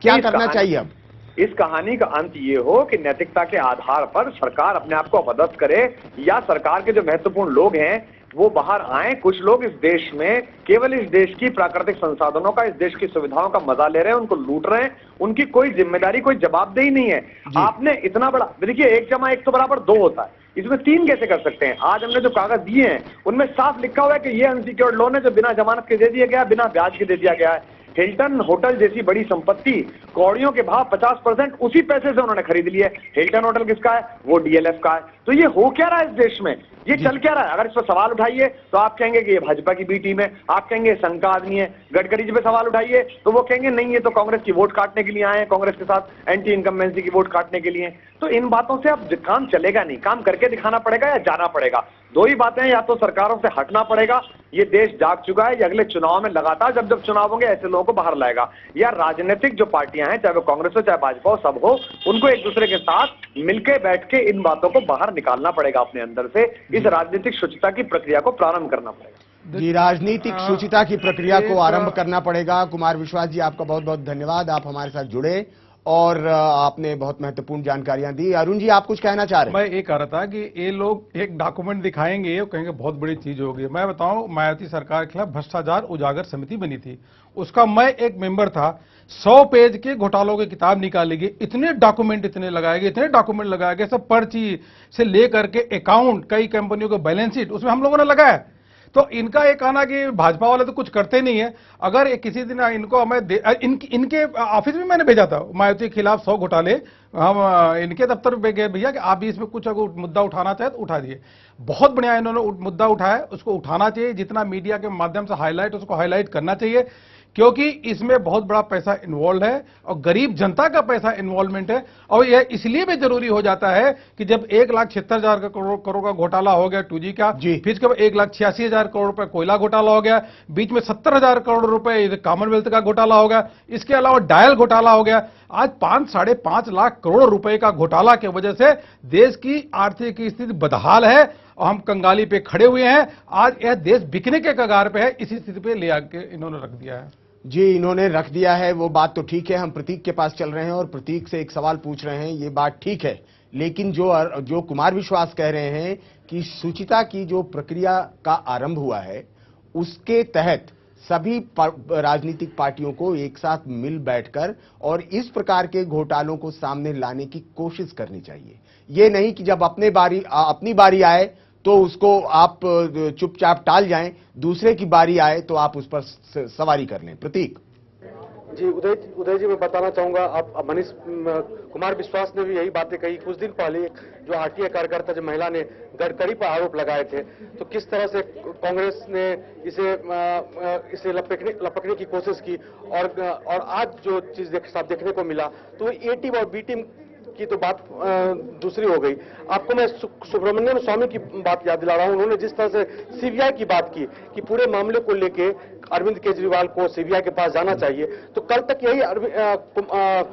क्या करना चाहिए अब? इस कहानी का अंत ये हो कि नैतिकता के आधार पर सरकार अपने आप को अपदस्थ करे या सरकार के जो महत्वपूर्ण लोग हैं वो बाहर आए। कुछ लोग इस देश में केवल इस देश की प्राकृतिक संसाधनों का, इस देश की सुविधाओं का मजा ले रहे हैं, उनको लूट रहे हैं। उनकी कोई जिम्मेदारी, कोई जवाबदेही नहीं है। आपने इतना बड़ा, देखिए 1 + 1 = 2 होता है, इसमें 3 कैसे कर सकते हैं? आज हमने जो कागज दिए हैं उनमें साफ लिखा हुआ है कि ये अनसिक्योर्ड लोन है जो बिना जमानत के दे दिया गया, बिना ब्याज के दे दिया गया है। हिल्टन होटल जैसी बड़ी संपत्ति, कौड़ियों के भाव 50% उसी पैसे से उन्होंने खरीद लिया है। हिल्टन होटल किसका है? वो डीएलएफ का है। तो ये हो क्या रहा है इस देश में? ये चल क्या रहा है? अगर इस पर सवाल उठाइए तो आप कहेंगे कि ये भाजपा की बी टीम है, आप कहेंगे संघ का आदमी है। गडकरी जी पे सवाल उठाइए तो वो कहेंगे नहीं, ये तो कांग्रेस की वोट काटने के लिए आए हैं, कांग्रेस के साथ एंटी इनकम्बेंसी की वोट काटने के लिए। तो इन बातों से अब काम चलेगा नहीं, काम करके दिखाना पड़ेगा या जाना पड़ेगा। 2 ही बातें हैं, या तो सरकारों से हटना पड़ेगा, ये देश जाग चुका है, या अगले चुनाव में लगातार जब जब चुनाव होंगे ऐसे लोगों को बाहर लाएगा, या राजनीतिक जो पार्टियां हैं, चाहे वो कांग्रेस हो चाहे भाजपा हो, सब हो, उनको एक दूसरे के साथ मिलकर बैठ के इन बातों को बाहर निकालना पड़ेगा अपने अंदर से। इस राजनीतिक शुचिता की प्रक्रिया को प्रारंभ करना पड़ेगा। जी, राजनीतिक शुचिता की प्रक्रिया को आरंभ करना पड़ेगा। कुमार विश्वास जी, आपका बहुत बहुत धन्यवाद, आप हमारे साथ जुड़े और आपने बहुत महत्वपूर्ण जानकारियां दी। अरुण जी, आप कुछ कहना चाह रहे हैं? मैं ये कह रहा था कि ये लोग एक डॉक्यूमेंट दिखाएंगे और कहेंगे बहुत बड़ी चीज होगी। मैं बताऊं, मायावती सरकार के खिलाफ भ्रष्टाचार उजागर समिति बनी थी, उसका मैं एक मेंबर था। 100 पेज के घोटालों की किताब निकाली गई, इतने डॉक्यूमेंट लगाए गए, सब पर्ची से लेकर के अकाउंट, कई कंपनियों के बैलेंस शीट उसमें हम लोगों ने लगाया। तो इनका एक कहना कि भाजपा वाले तो कुछ करते नहीं है। अगर किसी दिन इनको मैं इनके ऑफिस में मैंने भेजा था, मायावती के खिलाफ 100 घोटाले, हम इनके दफ्तर पे गए, भैया कि आप भी इसमें कुछ अगर मुद्दा उठाना चाहे तो उठा दिए। बहुत बढ़िया इन्होंने मुद्दा उठाया, उसको उठाना चाहिए, जितना मीडिया के माध्यम से हाईलाइट उसको हाईलाइट करना चाहिए, क्योंकि इसमें बहुत बड़ा पैसा इन्वॉल्व है और गरीब जनता का पैसा इन्वॉल्वमेंट है। और यह इसलिए भी जरूरी हो जाता है कि जब 1,76,000 करोड़ का घोटाला हो गया 2G का, फिर इसके बाद 1,86,000 करोड़ रुपए कोयला घोटाला हो गया, बीच में 70,000 करोड़ रुपए कॉमनवेल्थ का घोटाला हो गया, इसके अलावा डायल घोटाला हो गया। आज 5-5.5 लाख करोड़ रुपए का घोटाला की वजह से देश की आर्थिक स्थिति बदहाल है और हम कंगाली पे खड़े हुए हैं। आज यह देश बिकने के कगार पे है, इसी स्थिति पे ले आके इन्होंने रख दिया है। जी, इन्होंने रख दिया है, वो बात तो ठीक है। हम प्रतीक के पास चल रहे हैं और प्रतीक से एक सवाल पूछ रहे हैं, ये बात ठीक है, लेकिन जो कुमार विश्वास कह रहे हैं कि शुचिता की जो प्रक्रिया का आरंभ हुआ है उसके तहत सभी राजनीतिक पार्टियों को एक साथ मिल बैठकर और इस प्रकार के घोटालों को सामने लाने की कोशिश करनी चाहिए। ये नहीं कि जब अपनी बारी आए तो उसको आप चुपचाप टाल जाएं, दूसरे की बारी आए तो आप उस पर सवारी कर लें। प्रतीक जी, उदय जी, मैं बताना चाहूंगा, आप मनीष कुमार विश्वास ने भी यही बातें कही। कुछ दिन पहले जो आरटीआई कार्यकर्ता, जो महिला ने गडकरी पर आरोप लगाए थे, तो किस तरह से कांग्रेस ने इसे लपकने की कोशिश की, और आज जो चीज देखने को मिला, तो ए टीम और बी टीम की तो बात दूसरी हो गई। आपको मैं सुब्रमण्यम स्वामी की बात याद दिला रहा हूं। उन्होंने जिस तरह से सीबीआई की बात की कि पूरे मामले को लेके अरविंद केजरीवाल को सीबीआई के पास जाना चाहिए, तो कल तक यही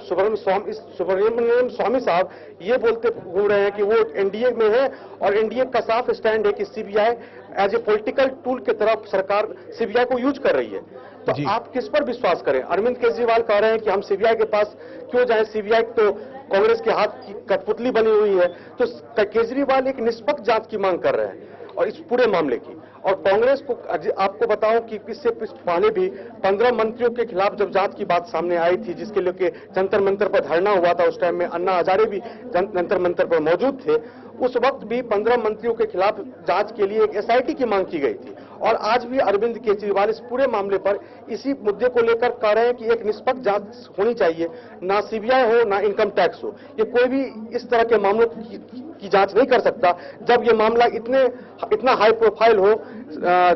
सुब्रमण्यम स्वामी साहब ये बोलते घूम रहे हैं कि वो एनडीए में है, और एनडीए का साफ स्टैंड है कि CBI as a political tool की तरफ सरकार सीबीआई को यूज कर रही है। तो आप किस पर विश्वास करें? अरविंद केजरीवाल कह रहे हैं कि हम सीबीआई के पास क्यों जाएं, सीबीआई तो कांग्रेस के हाथ की कठपुतली बनी हुई है। तो केजरीवाल एक निष्पक्ष जांच की मांग कर रहे हैं और इस पूरे मामले की। और कांग्रेस को आपको बताऊं कि इससे पहले भी 15 मंत्रियों के खिलाफ जब जांच की बात सामने आई थी, जिसके लिए जंतर मंतर पर धरना हुआ था, उस टाइम में अन्ना हजारे भी जंतर मंतर पर मौजूद थे। उस वक्त भी 15 मंत्रियों के खिलाफ जांच के लिए एक एसआईटी की मांग की गई थी। और आज भी अरविंद केजरीवाल इस पूरे मामले पर इसी मुद्दे को लेकर कह रहे हैं कि एक निष्पक्ष जांच होनी चाहिए, ना सीबीआई हो ना इनकम टैक्स हो। ये कोई भी इस तरह के मामलों की जांच नहीं कर सकता जब ये मामला इतना हाई प्रोफाइल हो,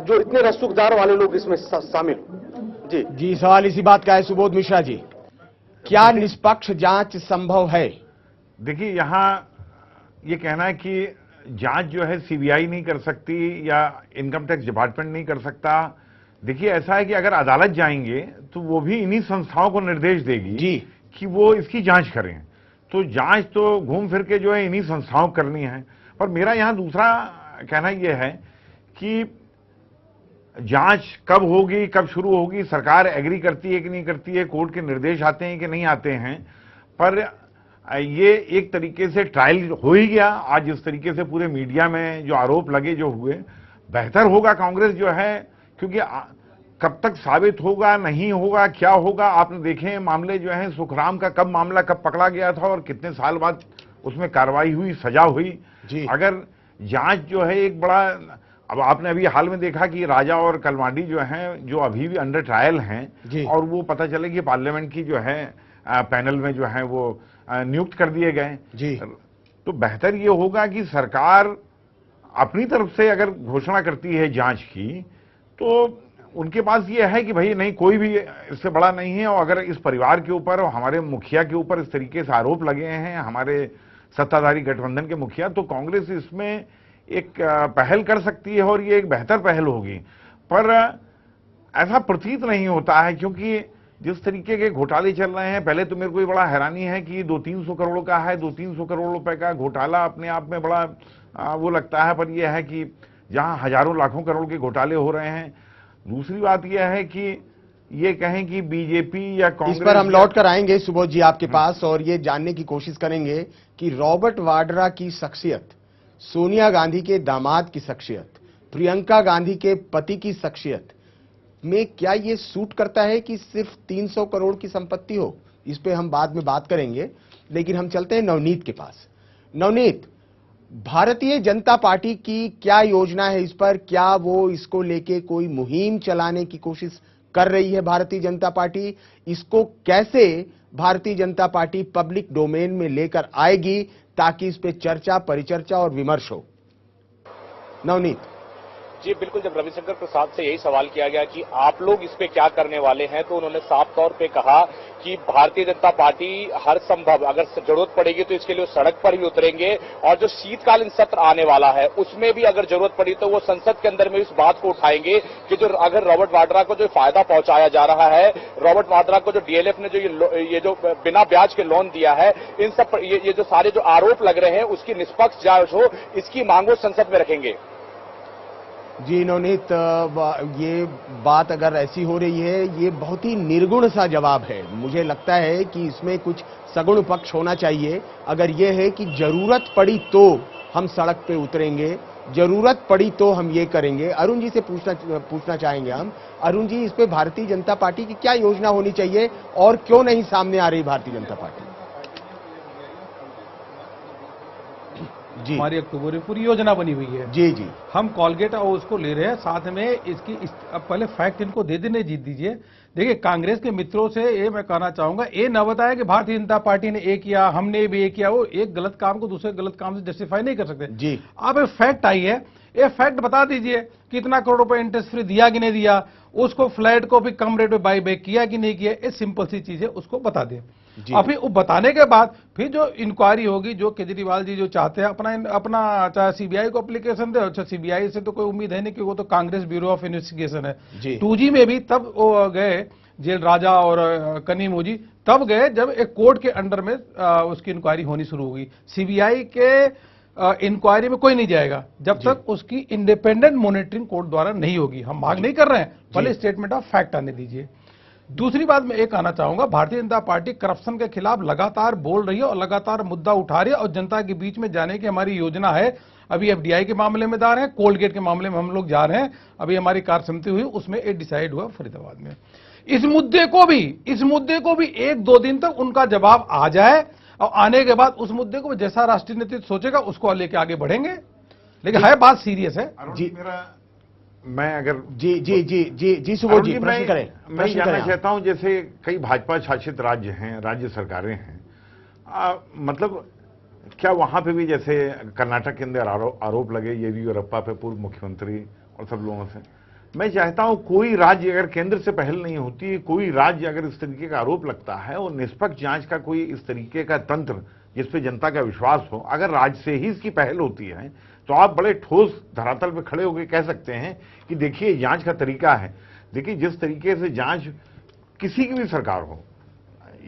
जो इतने रसूखदार वाले लोग इसमें शामिल हो। जी, सवाल इसी बात का है। सुबोध मिश्रा जी, क्या निष्पक्ष जांच संभव है? देखिए, यहाँ ये कहना है कि जांच जो है सीबीआई नहीं कर सकती या इनकम टैक्स डिपार्टमेंट नहीं कर सकता। देखिए, ऐसा है कि अगर अदालत जाएंगे तो वो भी इन्हीं संस्थाओं को निर्देश देगी जी कि वो इसकी जांच करें। तो जांच तो घूम फिर के जो है इन्हीं संस्थाओं को करनी है। पर मेरा यहां दूसरा कहना यह है कि जांच कब होगी, कब शुरू होगी, सरकार एग्री करती है कि नहीं करती है, कोर्ट के निर्देश आते हैं कि नहीं आते हैं, पर ये एक तरीके से ट्रायल हो ही गया। आज इस तरीके से पूरे मीडिया में जो आरोप लगे, जो हुए, बेहतर होगा कांग्रेस जो है, क्योंकि कब तक साबित होगा, नहीं होगा, क्या होगा। आपने देखे मामले जो हैं, सुखराम का कब मामला कब पकड़ा गया था और कितने साल बाद उसमें कार्रवाई हुई, सजा हुई। अगर जांच जो है एक बड़ा, अब आपने अभी हाल में देखा कि राजा और कलमाडी जो हैं, जो अभी भी अंडर ट्रायल हैं, और वो पता चले कि पार्लियामेंट की जो है पैनल में जो है वो नियुक्त कर दिए गए जी। तो बेहतर ये होगा कि सरकार अपनी तरफ से अगर घोषणा करती है जांच की, तो उनके पास ये है कि भाई नहीं, कोई भी इससे बड़ा नहीं है। और अगर इस परिवार के ऊपर और हमारे मुखिया के ऊपर इस तरीके से आरोप लगे हैं, हमारे सत्ताधारी गठबंधन के मुखिया, तो कांग्रेस इसमें एक पहल कर सकती है और ये एक बेहतर पहल होगी। पर ऐसा प्रतीत नहीं होता है, क्योंकि जिस तरीके के घोटाले चल रहे हैं, पहले तो मेरे को ये बड़ा हैरानी है कि 200-300 करोड़ का है, 200-300 करोड़ रुपए का घोटाला अपने आप में बड़ा वो लगता है। पर यह है कि जहां हजारों लाखों करोड़ के घोटाले हो रहे हैं। दूसरी बात यह है कि ये कहें कि बीजेपी या कांग्रेस, इस पर हम लौट कर आएंगे सुबोध जी आपके पास, और ये जानने की कोशिश करेंगे कि रॉबर्ट वाड्रा की शख्सियत, सोनिया गांधी के दामाद की शख्सियत, प्रियंका गांधी के पति की शख्सियत में क्या ये सूट करता है कि सिर्फ 300 करोड़ की संपत्ति हो। इस पे हम बाद में बात करेंगे, लेकिन हम चलते हैं नवनीत के पास। नवनीत, भारतीय जनता पार्टी की क्या योजना है इस पर? क्या वो इसको लेके कोई मुहिम चलाने की कोशिश कर रही है भारतीय जनता पार्टी? इसको कैसे Bharatiya Janata party public domain में लेकर आएगी ताकि इस पे चर्चा, परिचर्चा और विमर्श हो? नवनीत जी बिल्कुल, जब रविशंकर प्रसाद से यही सवाल किया गया कि आप लोग इस पे क्या करने वाले हैं, तो उन्होंने साफ तौर पे कहा कि भारतीय जनता पार्टी हर संभव, अगर जरूरत पड़ेगी तो इसके लिए सड़क पर भी उतरेंगे, और जो शीतकालीन सत्र आने वाला है उसमें भी अगर जरूरत पड़ी तो वो संसद के अंदर में इस बात को उठाएंगे कि जो अगर रॉबर्ट वाड्रा को जो फायदा पहुंचाया जा रहा है, रॉबर्ट वाड्रा को जो डीएलएफ ने जो ये जो बिना ब्याज के लोन दिया है, इन सब ये जो सारे जो आरोप लग रहे हैं उसकी निष्पक्ष जांच हो, इसकी मांग वो संसद में रखेंगे। जी नवनीत, ये बात अगर ऐसी हो रही है, ये बहुत ही निर्गुण सा जवाब है। मुझे लगता है कि इसमें कुछ सगुण पक्ष होना चाहिए। अगर ये है कि जरूरत पड़ी तो हम सड़क पे उतरेंगे, जरूरत पड़ी तो हम ये करेंगे। अरुण जी से पूछना चाहेंगे हम। अरुण जी, इस पे भारतीय जनता पार्टी की क्या योजना होनी चाहिए और क्यों नहीं सामने आ रही भारतीय जनता पार्टी? हमारी अक्टूबर में पूरी योजना बनी हुई है। जी जी, हम कोलगेट और उसको ले रहे हैं, साथ में इसकी पहले फैक्ट इनको दे देने जीत दीजिए। देखिए, कांग्रेस के मित्रों से ये मैं कहना चाहूंगा, ये न बताया कि भारतीय जनता पार्टी ने एक किया, हमने भी एक किया। वो एक गलत काम को दूसरे गलत काम से जस्टिफाई नहीं कर सकते जी। आप एक फैक्ट आई है, ये फैक्ट बता दीजिए, कितना करोड़ रुपए इंटरेस्ट फ्री दिया कि नहीं दिया, उसको फ्लैट को भी कम रेट में बाई बैक किया कि नहीं किया, ये सिंपल सी चीज है, उसको बता दें। और फिर वो बताने के बाद फिर जो इंक्वायरी होगी, जो केजरीवाल जी जो चाहते हैं, अपना चाहे सीबीआई को एप्लीकेशन दे। अच्छा, सीबीआई से तो कोई उम्मीद है नहीं, कि वो तो कांग्रेस ब्यूरो ऑफ इन्वेस्टिगेशन है। 2G में भी तब वो गए, जेल राजा और कनीमोजी तब गए जब एक कोर्ट के अंडर में उसकी इंक्वायरी होनी शुरू होगी। सीबीआई के इंक्वायरी में कोई नहीं जाएगा जब तक उसकी इंडिपेंडेंट मॉनिटरिंग कोर्ट द्वारा नहीं होगी। हम मांग नहीं कर रहे हैं, पहले स्टेटमेंट ऑफ फैक्ट आने दीजिए। दूसरी बात मैं ये कहना चाहूंगा, भारतीय जनता पार्टी करप्शन के खिलाफ लगातार बोल रही है और लगातार मुद्दा उठा रही है, और जनता के बीच में जाने की हमारी योजना है। अभी FDI के मामले में जा रहे हैं, कोलगेट के मामले में हम लोग जा रहे हैं। अभी हमारी कार्य समिति हुई, उसमें एक डिसाइड हुआ फरीदाबाद में। इस मुद्दे को भी 1-2 दिन तक उनका जवाब आ जाए, और आने के बाद उस मुद्दे को जैसा राष्ट्रीय नेतृत्व सोचेगा उसको लेके आगे बढ़ेंगे। लेकिन है बात सीरियस है जी। मैं अगर जी सुबोध जी प्रश्न करें। मैं जानना चाहता हूं, जैसे कई भाजपा शासित राज्य हैं, राज्य सरकारें हैं, मतलब क्या वहां पे भी, जैसे कर्नाटक के अंदर आरोप लगे येदियुरप्पा पे, पूर्व मुख्यमंत्री और सब लोगों से, मैं चाहता हूं कोई राज्य अगर केंद्र से पहल नहीं होती, कोई राज्य अगर इस तरीके का आरोप लगता है और निष्पक्ष जांच का कोई इस तरीके का तंत्र जिसपे जनता का विश्वास हो, अगर राज्य से ही इसकी पहल होती है, तो आप बड़े ठोस धरातल पे खड़े होकर कह सकते हैं कि देखिए जांच का तरीका है। देखिए, जिस तरीके से जांच किसी की भी सरकार हो,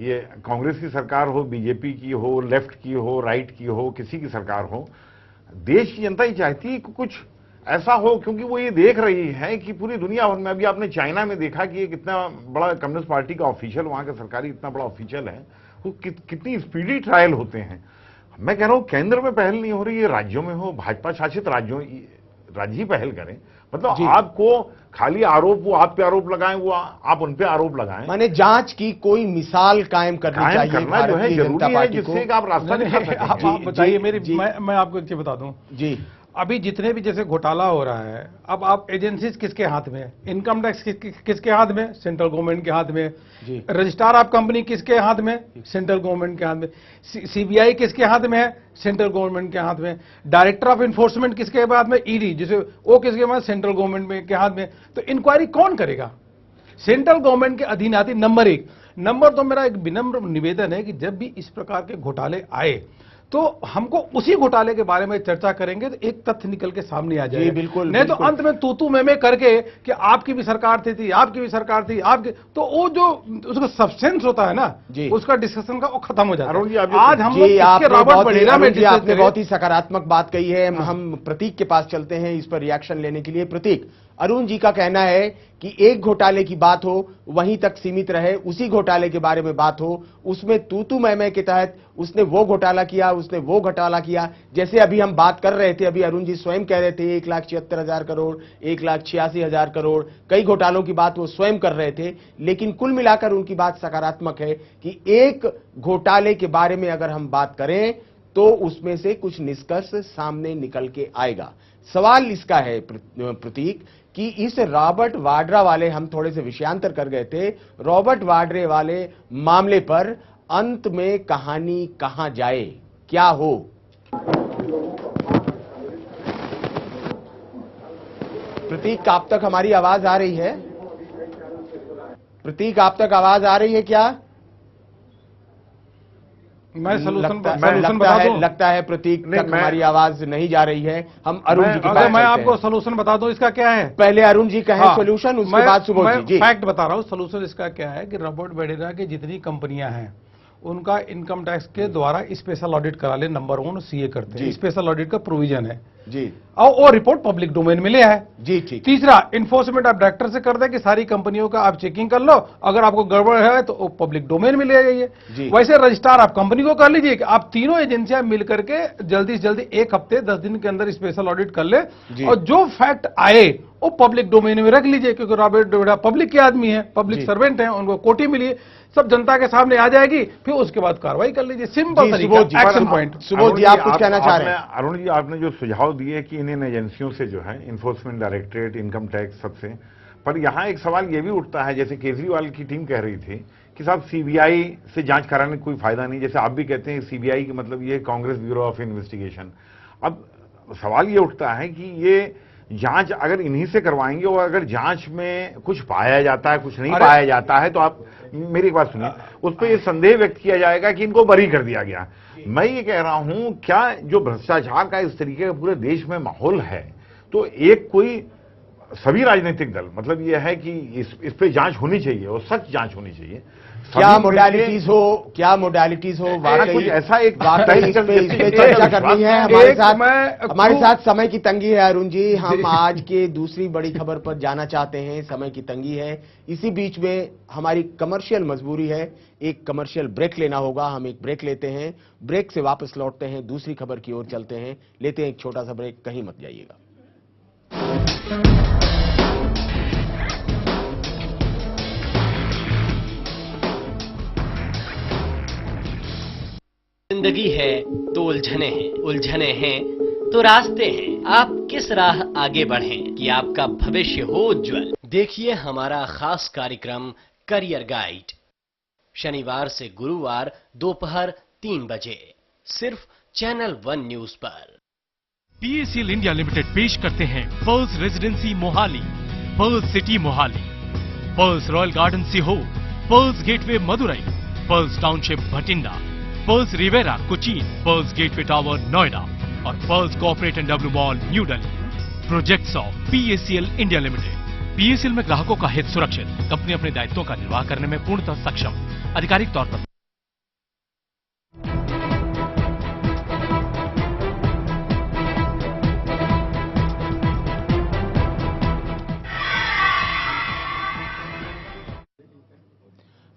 ये कांग्रेस की सरकार हो, बीजेपी की हो, लेफ्ट की हो, राइट की हो, किसी की सरकार हो, देश की जनता ही चाहती है कि कुछ ऐसा हो, क्योंकि वो ये देख रही है कि पूरी दुनिया भर में, अभी आपने चाइना में देखा कि एक इतना बड़ा कम्युनिस्ट पार्टी का ऑफिशियल, वहां का सरकारी इतना बड़ा ऑफिशियल है, वो कितनी स्पीडी ट्रायल होते हैं। मैं कह रहा हूं केंद्र में पहल नहीं हो रही है, राज्यों में हो, भाजपा शासित राज्य ही पहल करें। मतलब आपको खाली आरोप, वो आप पे आरोप लगाएं, वो आप उन पे आरोप लगाएं, माने जांच की कोई मिसाल कायम करनी चाहिए, करना जो है जरूरी है, जिससे आप रास्ता दिखा सकें। आप बताइए, मैं आपको एक चीज बता दूं जी। अभी जितने भी जैसे घोटाला हो रहा है, अब आप एजेंसीज किसके हाथ में है? इनकम टैक्स किसके हाथ में? सेंट्रल गवर्नमेंट के हाथ में। रजिस्ट्रार ऑफ कंपनी किसके हाथ में? सेंट्रल गवर्नमेंट के हाथ में। सीबीआई किसके हाथ में है? सेंट्रल गवर्नमेंट के हाथ में। डायरेक्टर ऑफ इन्फोर्समेंट किसके हाथ में? ईडी, जिसे वो किसके हाथ? सेंट्रल गवर्नमेंट के हाथ में। तो इंक्वायरी कौन करेगा? सेंट्रल गवर्नमेंट के अधीन आती। नंबर 1। नंबर 2, मेरा एक विनम्र निवेदन है कि जब भी इस प्रकार के घोटाले आए तो हमको उसी घोटाले के बारे में चर्चा करेंगे तो एक तथ्य निकल के सामने आ जाएगा। बिल्कुल, नहीं तो अंत में तू में करके कि आपकी भी सरकार थी, आपकी भी सरकार थी, आपकी, तो वो जो उसका सब्सटेंस होता है ना, उसका डिस्कशन का वो खत्म हो जाता है। आज हम आपने बहुत ही सकारात्मक बात कही है। हम प्रतीक के पास चलते हैं इस पर रिएक्शन लेने के लिए। प्रतीक, अरुण जी का कहना है कि एक घोटाले की बात हो वहीं तक सीमित रहे, उसी घोटाले के बारे में बात हो, उसमें तू मैं के तहत उसने वो घोटाला किया, उसने वो घोटाला किया। जैसे अभी हम बात कर रहे थे, अभी अरुण जी स्वयं कह रहे थे 1,76,000 करोड़, 1,86,000 करोड़, कई घोटालों की बात वो स्वयं कर रहे थे। लेकिन कुल मिलाकर उनकी बात सकारात्मक है कि एक घोटाले के बारे में अगर हम बात करें तो उसमें से कुछ निष्कर्ष सामने निकल के आएगा। सवाल इसका है प्रतीक कि इस रॉबर्ट वाड्रा वाले, हम थोड़े से विषयांतर कर गए थे, रॉबर्ट वाड्रे वाले मामले पर अंत में कहानी कहां जाए, क्या हो? प्रतीक, आप तक हमारी आवाज आ रही है? प्रतीक, आप तक आवाज आ रही है क्या? मैं सलूशन लगता है प्रतीक तक हमारी आवाज नहीं जा रही है। हम अरुण जी अगर मैं आपको सलूशन बता दूं इसका क्या है? पहले अरुण जी कहें सॉल्यूशन, उसके बाद सुबोध जी। फैक्ट बता रहा हूं, सलूशन इसका क्या है कि रॉबर्ट वाड्रा की जितनी कंपनियां हैं उनका इनकम टैक्स के द्वारा स्पेशल ऑडिट करा ले। नंबर 1 सीए करते हैं, स्पेशल ऑडिट का प्रोविजन है जी। और वो रिपोर्ट पब्लिक डोमेन में लिया है। जी ठीक। तीसरा, इन्फोर्समेंट आप डायरेक्टर से कर दे कि सारी कंपनियों का आप चेकिंग कर लो, अगर आपको गड़बड़ है तो वो पब्लिक डोमेन में ले जाइए। वैसे रजिस्ट्रार आप कंपनी को कर लीजिए कि आप तीनों एजेंसियां मिलकर के जल्दी से जल्दी 1 हफ्ते 10 दिन के अंदर स्पेशल ऑडिट कर ले और जो फैक्ट आए वो पब्लिक डोमेन में रख लीजिए, क्योंकि रॉबर्ट वड्रा पब्लिक के आदमी है, पब्लिक सर्वेंट है, उनको कोटी मिली, सब जनता के सामने आ जाएगी, फिर उसके बाद कार्रवाई कर लीजिए। सिंपल तरीका, एक्शन पॉइंट। सुबोध जी, आप कुछ कहना चाह रहे हैं? अरुण जी, आपने जो सुझाव दिए कि इन एजेंसियों से जो है, इन्फोर्समेंट डायरेक्टरेट, इनकम टैक्स, सबसे, पर यहां एक सवाल यह भी उठता है, जैसे केजरीवाल की टीम कह रही थी कि साहब सीबीआई से जांच कराने का कोई फायदा नहीं, जैसे आप भी कहते हैं सीबीआई का मतलब ये कांग्रेस ब्यूरो ऑफ इन्वेस्टिगेशन। अब सवाल ये उठता है कि ये जांच अगर इन्हीं से करवाएंगे और अगर जांच में कुछ पाया जाता है, कुछ नहीं पाया जाता है, तो आप मेरी एक बात सुनिए, उस पर यह संदेह व्यक्त किया जाएगा कि इनको बरी कर दिया गया। मैं ये कह रहा हूं, क्या जो भ्रष्टाचार का इस तरीके का पूरे देश में माहौल है, तो एक कोई सभी राजनीतिक दल, मतलब यह है कि इस पे जांच होनी चाहिए और सच जांच होनी चाहिए। क्या मोडालिटीज हो कुछ ऐसा एक चर्चा करनी है। हमारे साथ समय की तंगी है अरुण जी, हम आज के दूसरी बड़ी खबर पर जाना चाहते हैं, समय की तंगी है। इसी बीच में हमारी कमर्शियल मजबूरी है, एक कमर्शियल ब्रेक लेना होगा, हम एक ब्रेक लेते हैं, ब्रेक से वापस लौटते हैं, दूसरी खबर की ओर चलते हैं, लेते हैं एक छोटा सा ब्रेक, कहीं मत जाइएगा। जिंदगी है तो उलझने हैं तो रास्ते हैं। आप किस राह आगे बढ़ें कि आपका भविष्य हो उज्जवल। देखिए हमारा खास कार्यक्रम करियर गाइड, शनिवार से गुरुवार दोपहर 3 बजे, सिर्फ चैनल 1 न्यूज पर। PACL इंडिया लिमिटेड पेश करते हैं Pearls residency Mohali, Pearls city Mohali, Pearls royal garden Sehore, Pearls gateway Madurai, Pearls township Bathinda, Pearls riviera Cochin, Pearls gateway tower Noida और Pearls corporate and W mall New Delhi. Projects of PACL India limited. PACL में ग्राहकों का हित सुरक्षित, कंपनी अपने दायित्वों का निर्वाह करने में पूर्णतः सक्षम, आधिकारिक तौर पर।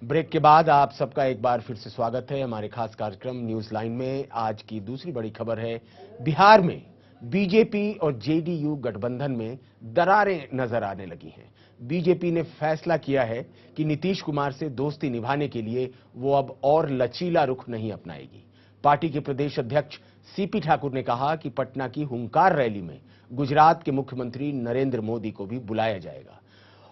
ब्रेक के बाद आप सबका एक बार फिर से स्वागत है हमारे खास कार्यक्रम न्यूज लाइन में। आज की दूसरी बड़ी खबर है, बिहार में बीजेपी और जेडीयू गठबंधन में दरारें नजर आने लगी हैं। बीजेपी ने फैसला किया है कि नीतीश कुमार से दोस्ती निभाने के लिए वो अब और लचीला रुख नहीं अपनाएगी। पार्टी के प्रदेश अध्यक्ष सीपी ठाकुर ने कहा कि पटना की हुंकार रैली में गुजरात के मुख्यमंत्री नरेंद्र मोदी को भी बुलाया जाएगा।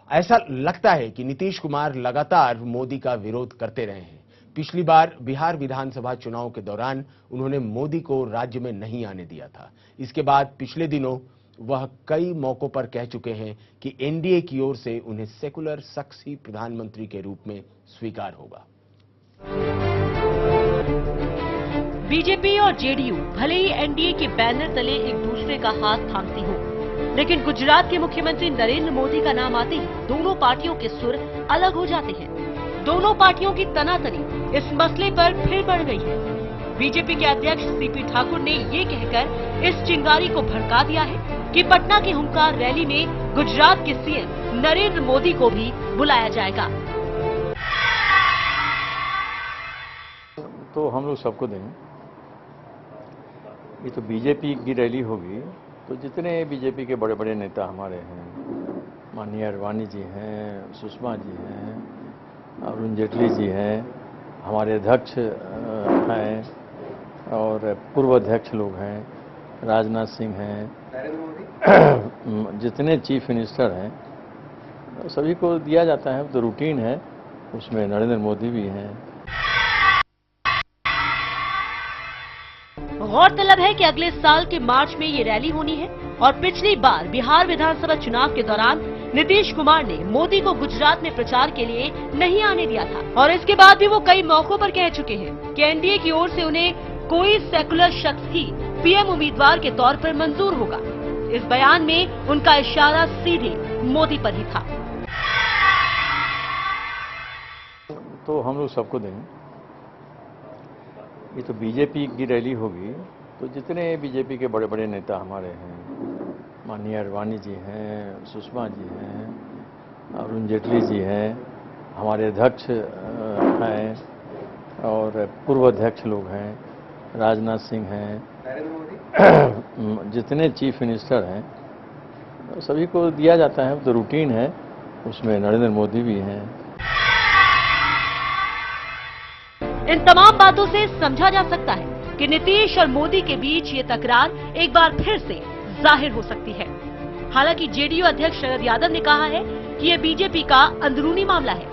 ऐसा लगता है कि नीतीश कुमार लगातार मोदी का विरोध करते रहे हैं। पिछली बार बिहार विधानसभा चुनाव के दौरान उन्होंने मोदी को राज्य में नहीं आने दिया था। इसके बाद पिछले दिनों वह कई मौकों पर कह चुके हैं कि एनडीए की ओर से उन्हें सेकुलर शख्स ही प्रधानमंत्री के रूप में स्वीकार होगा। बीजेपी और जेडीयू भले ही एनडीए के बैनर तले एक दूसरे का हाथ थामती हो, लेकिन गुजरात के मुख्यमंत्री नरेंद्र मोदी का नाम आते ही दोनों पार्टियों के सुर अलग हो जाते हैं। दोनों पार्टियों की तनातनी इस मसले पर फिर बढ़ गई है। बीजेपी के अध्यक्ष सीपी ठाकुर ने ये कहकर इस चिंगारी को भड़का दिया है कि पटना की हुंकार रैली में गुजरात के सीएम नरेंद्र मोदी को भी बुलाया जाएगा। तो हम लोग सबको देंगे, ये तो बीजेपी की रैली होगी, तो जितने बीजेपी के बड़े बड़े नेता हमारे हैं, माननीय अडवाणी जी हैं, सुषमा जी हैं, अरुण जेटली जी हैं, हमारे अध्यक्ष हैं और पूर्व अध्यक्ष लोग हैं, राजनाथ सिंह हैं, जितने चीफ मिनिस्टर हैं सभी को दिया जाता है, तो रूटीन है, उसमें नरेंद्र मोदी भी हैं। गौरतलब है कि अगले साल के मार्च में ये रैली होनी है और पिछली बार बिहार विधानसभा चुनाव के दौरान नीतीश कुमार ने मोदी को गुजरात में प्रचार के लिए नहीं आने दिया था और इसके बाद भी वो कई मौकों पर कह चुके हैं कि एनडीए की ओर से उन्हें कोई सेकुलर शख्स ही पीएम उम्मीदवार के तौर पर मंजूर होगा। इस बयान में उनका इशारा सीधे मोदी पर ही था। तो हम लोग सबको देंगे, ये तो बीजेपी की रैली होगी, तो जितने बीजेपी के बड़े बड़े नेता हमारे हैं, माननीय अडवाणी जी हैं, सुषमा जी हैं, अरुण जेटली जी हैं, हमारे अध्यक्ष हैं और पूर्व अध्यक्ष लोग हैं, राजनाथ सिंह हैं, जितने चीफ मिनिस्टर हैं सभी को दिया जाता है, तो रूटीन है, उसमें नरेंद्र मोदी भी हैं। इन तमाम बातों से समझा जा सकता है कि नीतीश और मोदी के बीच ये तकरार एक बार फिर से जाहिर हो सकती है। हालांकि जेडीयू अध्यक्ष शरद यादव ने कहा है कि ये बीजेपी का अंदरूनी मामला है,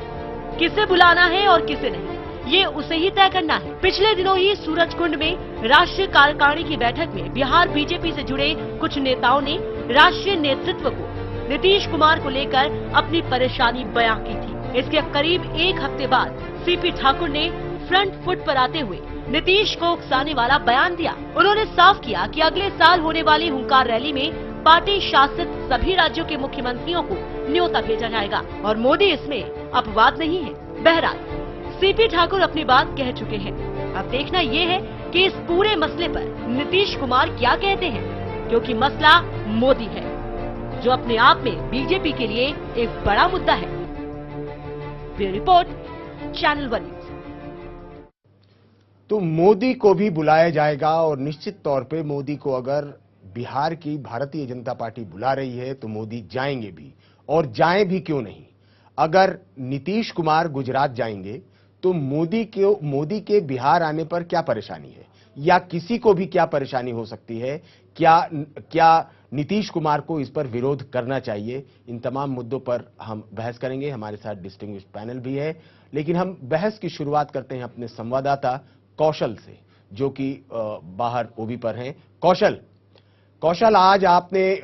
किसे बुलाना है और किसे नहीं ये उसे ही तय करना है। पिछले दिनों ही सूरजकुंड में राष्ट्रीय कार्यकारिणी की बैठक में बिहार बीजेपी से जुड़े कुछ नेताओं ने राष्ट्रीय नेतृत्व को नीतीश कुमार को लेकर अपनी परेशानी बयां की थी। इसके करीब एक हफ्ते बाद सीपी ठाकुर ने फ्रंट फुट पर आते हुए नीतीश को उकसाने वाला बयान दिया। उन्होंने साफ किया कि अगले साल होने वाली हुंकार रैली में पार्टी शासित सभी राज्यों के मुख्यमंत्रियों को न्योता भेजा जाएगा और मोदी इसमें अपवाद नहीं है। बहरहाल सीपी ठाकुर अपनी बात कह चुके हैं। अब देखना ये है कि इस पूरे मसले पर नीतीश कुमार क्या कहते हैं, क्योंकि मसला मोदी है जो अपने आप में बीजेपी के लिए एक बड़ा मुद्दा है। Bureau report, channel 1 news. तो मोदी को भी बुलाया जाएगा और निश्चित तौर पे मोदी को अगर बिहार की भारतीय जनता पार्टी बुला रही है तो मोदी जाएंगे भी, और जाएं भी क्यों नहीं। अगर नीतीश कुमार गुजरात जाएंगे तो मोदी के बिहार आने पर क्या परेशानी है, या किसी को भी क्या परेशानी हो सकती है, क्या नीतीश कुमार को इस पर विरोध करना चाहिए। इन तमाम मुद्दों पर हम बहस करेंगे। हमारे साथ डिस्टिंग्विश्ड पैनल भी है, लेकिन हम बहस की शुरुआत करते हैं अपने संवाददाता कौशल से, जो कि बाहर ओबी पर हैं। कौशल, आज आपने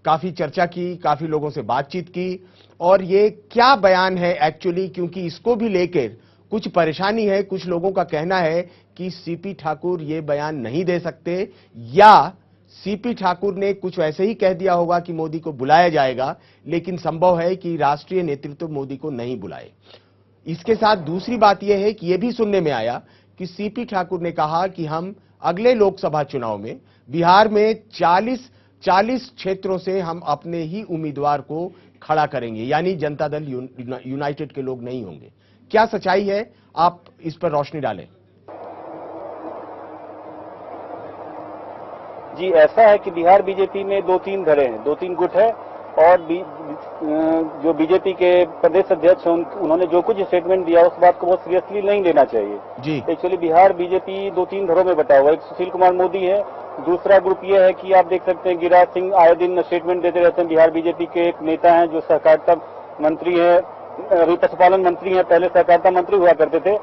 काफी चर्चा की, काफी लोगों से बातचीत की, और ये क्या बयान है एक्चुअली, क्योंकि इसको भी लेकर कुछ परेशानी है। कुछ लोगों का कहना है कि सीपी ठाकुर ये बयान नहीं दे सकते, या सीपी ठाकुर ने कुछ ऐसे ही कह दिया होगा कि मोदी को बुलाया जाएगा, लेकिन संभव है कि राष्ट्रीय नेतृत्व मोदी को नहीं बुलाए। इसके साथ दूसरी बात यह है कि यह भी सुनने में आया कि सीपी ठाकुर ने कहा कि हम अगले लोकसभा चुनाव में बिहार में 40 क्षेत्रों से हम अपने ही उम्मीदवार को खड़ा करेंगे, यानी जनता दल यूनाइटेड के लोग नहीं होंगे। क्या सच्चाई है, आप इस पर रोशनी डालें। जी, ऐसा है कि बिहार बीजेपी में 2-3 धड़े हैं, 2-3 गुट है, और जो बीजेपी के प्रदेश अध्यक्ष हैं उन्होंने जो कुछ स्टेटमेंट दिया उस बात को बहुत सीरियसली नहीं लेना चाहिए जी। एक्चुअली बिहार बीजेपी 2-3 धड़ों में बटा हुआ है। एक सुशील कुमार मोदी है, दूसरा ग्रुप ये है कि आप देख सकते हैं गिरिराज सिंह आए दिन स्टेटमेंट देते रहते हैं। बिहार बीजेपी के एक नेता हैं जो सहकारिता मंत्री है, अभी पशुपालन मंत्री है, पहले सहकारिता मंत्री हुआ करते थे,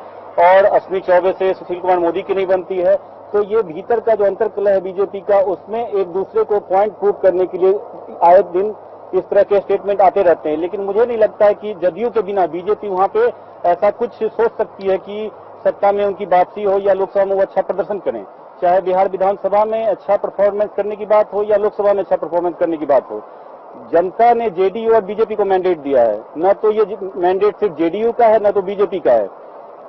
और अश्विनी चौबे से सुशील कुमार मोदी की नहीं बनती है। तो ये भीतर का जो अंतरकलह है बीजेपी का, उसमें एक दूसरे को पॉइंट प्रूव करने के लिए आए दिन इस तरह के स्टेटमेंट आते रहते हैं। लेकिन मुझे नहीं लगता है कि जदयू के बिना बीजेपी वहां पे ऐसा कुछ सोच सकती है कि सत्ता में उनकी वापसी हो या लोकसभा में वो अच्छा प्रदर्शन करें। चाहे बिहार विधानसभा में अच्छा परफॉर्मेंस करने की बात हो या लोकसभा में अच्छा परफॉर्मेंस करने की बात हो, जनता ने जेडीयू और बीजेपी को मैंडेट दिया है। न तो ये मैंडेट सिर्फ जेडीयू का है, न तो बीजेपी का है।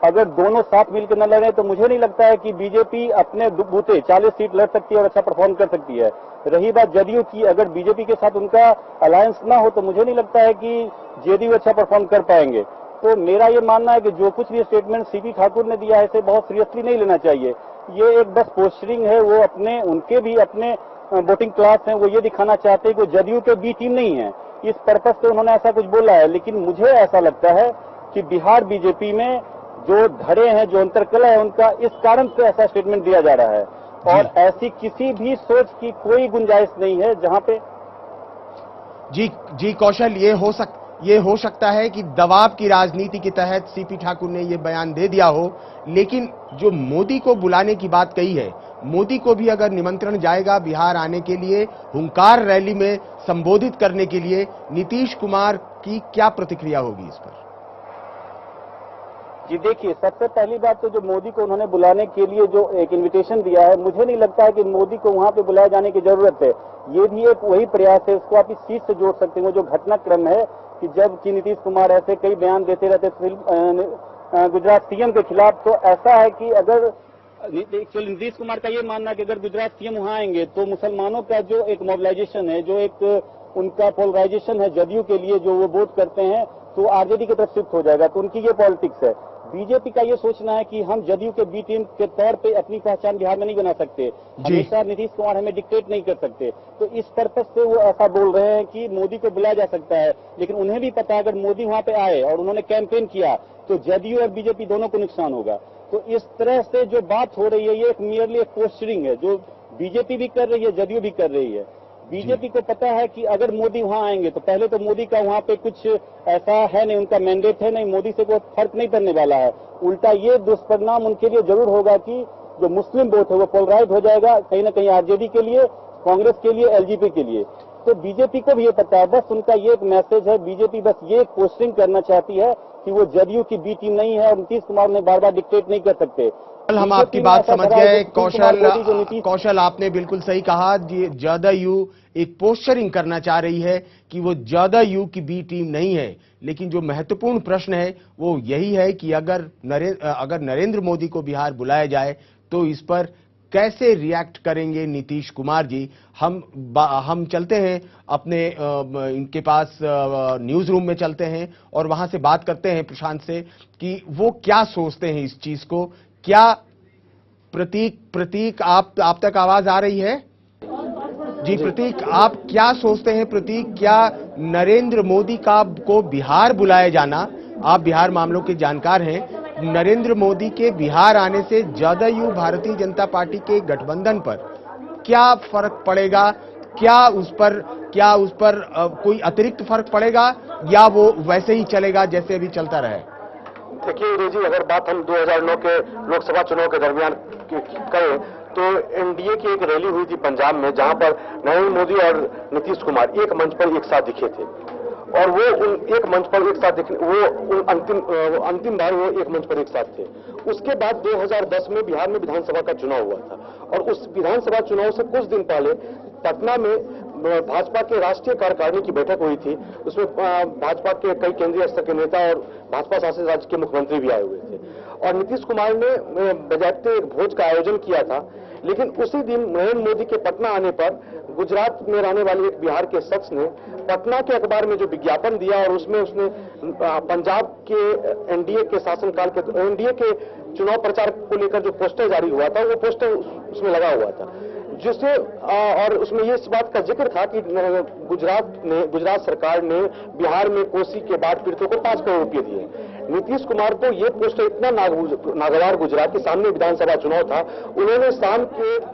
अगर दोनों साथ मिलकर न लड़े तो मुझे नहीं लगता है कि बीजेपी अपने बूते 40 सीट लड़ सकती है और अच्छा परफॉर्म कर सकती है। रही बात जदयू की, अगर बीजेपी के साथ उनका अलायंस ना हो तो मुझे नहीं लगता है कि जेडीयू अच्छा परफॉर्म कर पाएंगे। तो मेरा ये मानना है कि जो कुछ भी स्टेटमेंट सीपी ठाकुर ने दिया है इसे बहुत सीरियसली नहीं लेना चाहिए। ये एक बस पोस्टरिंग है, वो उनके भी अपने वोटिंग क्लास हैं, वो ये दिखाना चाहते हैं कि जदयू के बी टीम नहीं है, इस पर्पज से उन्होंने ऐसा कुछ बोला है। लेकिन मुझे ऐसा लगता है कि बिहार बीजेपी में जो धड़े हैं, जो अंतरकलह है उनका, इस कारण से ऐसा स्टेटमेंट दिया जा रहा है, और ऐसी किसी भी सोच की कोई गुंजाइश नहीं है जहां पे जी कौशल, ये हो सकता है कि दबाव की राजनीति के तहत सीपी ठाकुर ने ये बयान दे दिया हो, लेकिन जो मोदी को बुलाने की बात कही है, मोदी को भी अगर निमंत्रण जाएगा बिहार आने के लिए, हुंकार रैली में संबोधित करने के लिए, नीतीश कुमार की क्या प्रतिक्रिया होगी इस पर? जी देखिए, सबसे पहली बात तो जो मोदी को उन्होंने बुलाने के लिए जो एक इनविटेशन दिया है, मुझे नहीं लगता है कि मोदी को वहां पे बुलाए जाने की जरूरत है। ये भी एक वही प्रयास है, उसको आप इस चीज से जोड़ सकते हैं। जो घटनाक्रम है कि जब कि नीतीश कुमार ऐसे कई बयान देते रहते गुजरात सीएम के खिलाफ, तो ऐसा है कि अगर एक्चुअली नीतीश कुमार का ये मानना है कि अगर गुजरात सीएम वहां आएंगे तो मुसलमानों का जो एक मोबिलाइजेशन है, जो एक उनका पोलराइजेशन है जदयू के लिए, जो वो वोट करते हैं तो आरजेडी की तरफ शिफ्ट हो जाएगा। तो उनकी ये पॉलिटिक्स है। बीजेपी का ये सोचना है कि हम जदयू के बी टीम के तौर पे अपनी पहचान बिहार में नहीं बना सकते, हमेशा नीतीश कुमार हमें डिक्टेट नहीं कर सकते। तो इस पर्पज से वो ऐसा बोल रहे हैं कि मोदी को बुलाया जा सकता है, लेकिन उन्हें भी पता है अगर मोदी वहां पे आए और उन्होंने कैंपेन किया तो जदयू और बीजेपी दोनों को नुकसान होगा। तो इस तरह से जो बात हो रही है ये एक मियरली एक पोस्चरिंग है, जो बीजेपी भी कर रही है, जदयू भी कर रही है। बीजेपी को पता है कि अगर मोदी वहां आएंगे तो पहले तो मोदी का वहां पे कुछ ऐसा है नहीं, उनका मैंडेट है नहीं, मोदी से कोई फर्क नहीं पड़ने वाला है। उल्टा ये दुष्परिणाम उनके लिए जरूर होगा कि जो मुस्लिम वोट है वो पोलराइज हो जाएगा कहीं ना कहीं आरजेडी के लिए, कांग्रेस के लिए, एलजेपी के लिए। तो बीजेपी को भी ये पता है, बस उनका ये एक मैसेज है, बीजेपी बस ये पोस्टिंग करना चाहती है कि वो जदयू की बी टीम नहीं है और नीतीश कुमार ने बार बार डिक्टेट नहीं कर सकते। हम आपकी बात समझ गए कौशल, आपने बिल्कुल सही कहा। जदयू एक पोस्चरिंग करना चाह रही है कि वो जदयू की बी टीम नहीं है, लेकिन जो महत्वपूर्ण प्रश्न है वो यही है कि अगर नरेंद्र मोदी को बिहार बुलाया जाए तो इस पर कैसे रिएक्ट करेंगे नीतीश कुमार जी। हम चलते हैं अपने इनके पास न्यूज रूम में चलते हैं और वहां से बात करते हैं प्रशांत से कि वो क्या सोचते हैं इस चीज को। क्या प्रतीक आप तक आवाज आ रही है? जी प्रतीक, आप क्या सोचते हैं? प्रतीक, क्या नरेंद्र मोदी को बिहार बुलाया जाना, आप बिहार मामलों के जानकार हैं, नरेंद्र मोदी के बिहार आने से जदयू भारतीय जनता पार्टी के गठबंधन पर क्या फर्क पड़ेगा? क्या उस पर कोई अतिरिक्त फर्क पड़ेगा या वो वैसे ही चलेगा जैसे अभी चलता रहे? देखिए उदय जी, अगर बात हम 2009 के लोकसभा चुनाव के दरमियान करें तो एनडीए की एक रैली हुई थी पंजाब में, जहां पर नरेंद्र मोदी और नीतीश कुमार एक मंच पर एक साथ दिखे थे और वो एक मंच पर एक साथ दिखने, वो अंतिम बार वो एक मंच पर एक साथ थे। उसके बाद 2010 में बिहार में विधानसभा का चुनाव हुआ था और उस विधानसभा चुनाव से कुछ दिन पहले पटना में भाजपा के राष्ट्रीय कार्यकारिणी की बैठक हुई थी। उसमें भाजपा के कई केंद्रीय स्तर के नेता और भाजपा शासित राज्य के मुख्यमंत्री भी आए हुए थे और नीतीश कुमार ने बजाते एक भोज का आयोजन किया था। लेकिन उसी दिन नरेंद्र मोदी के पटना आने पर गुजरात में रहने वाले एक बिहार के शख्स ने पटना के अखबार में जो विज्ञापन दिया और उसमें उसने पंजाब के एनडीए के शासनकाल के एनडीए के चुनाव प्रचार को लेकर जो पोस्टर जारी हुआ था वो पोस्टर उसमें लगा हुआ था, जिससे और उसमें ये इस बात का जिक्र था कि गुजरात सरकार ने बिहार में कोसी के बाढ़ पीड़ितों को 5 करोड़ रुपए दिए। नीतीश कुमार को ये पोस्टर इतना नागवार गुजरा कि सामने विधानसभा चुनाव था, उन्होंने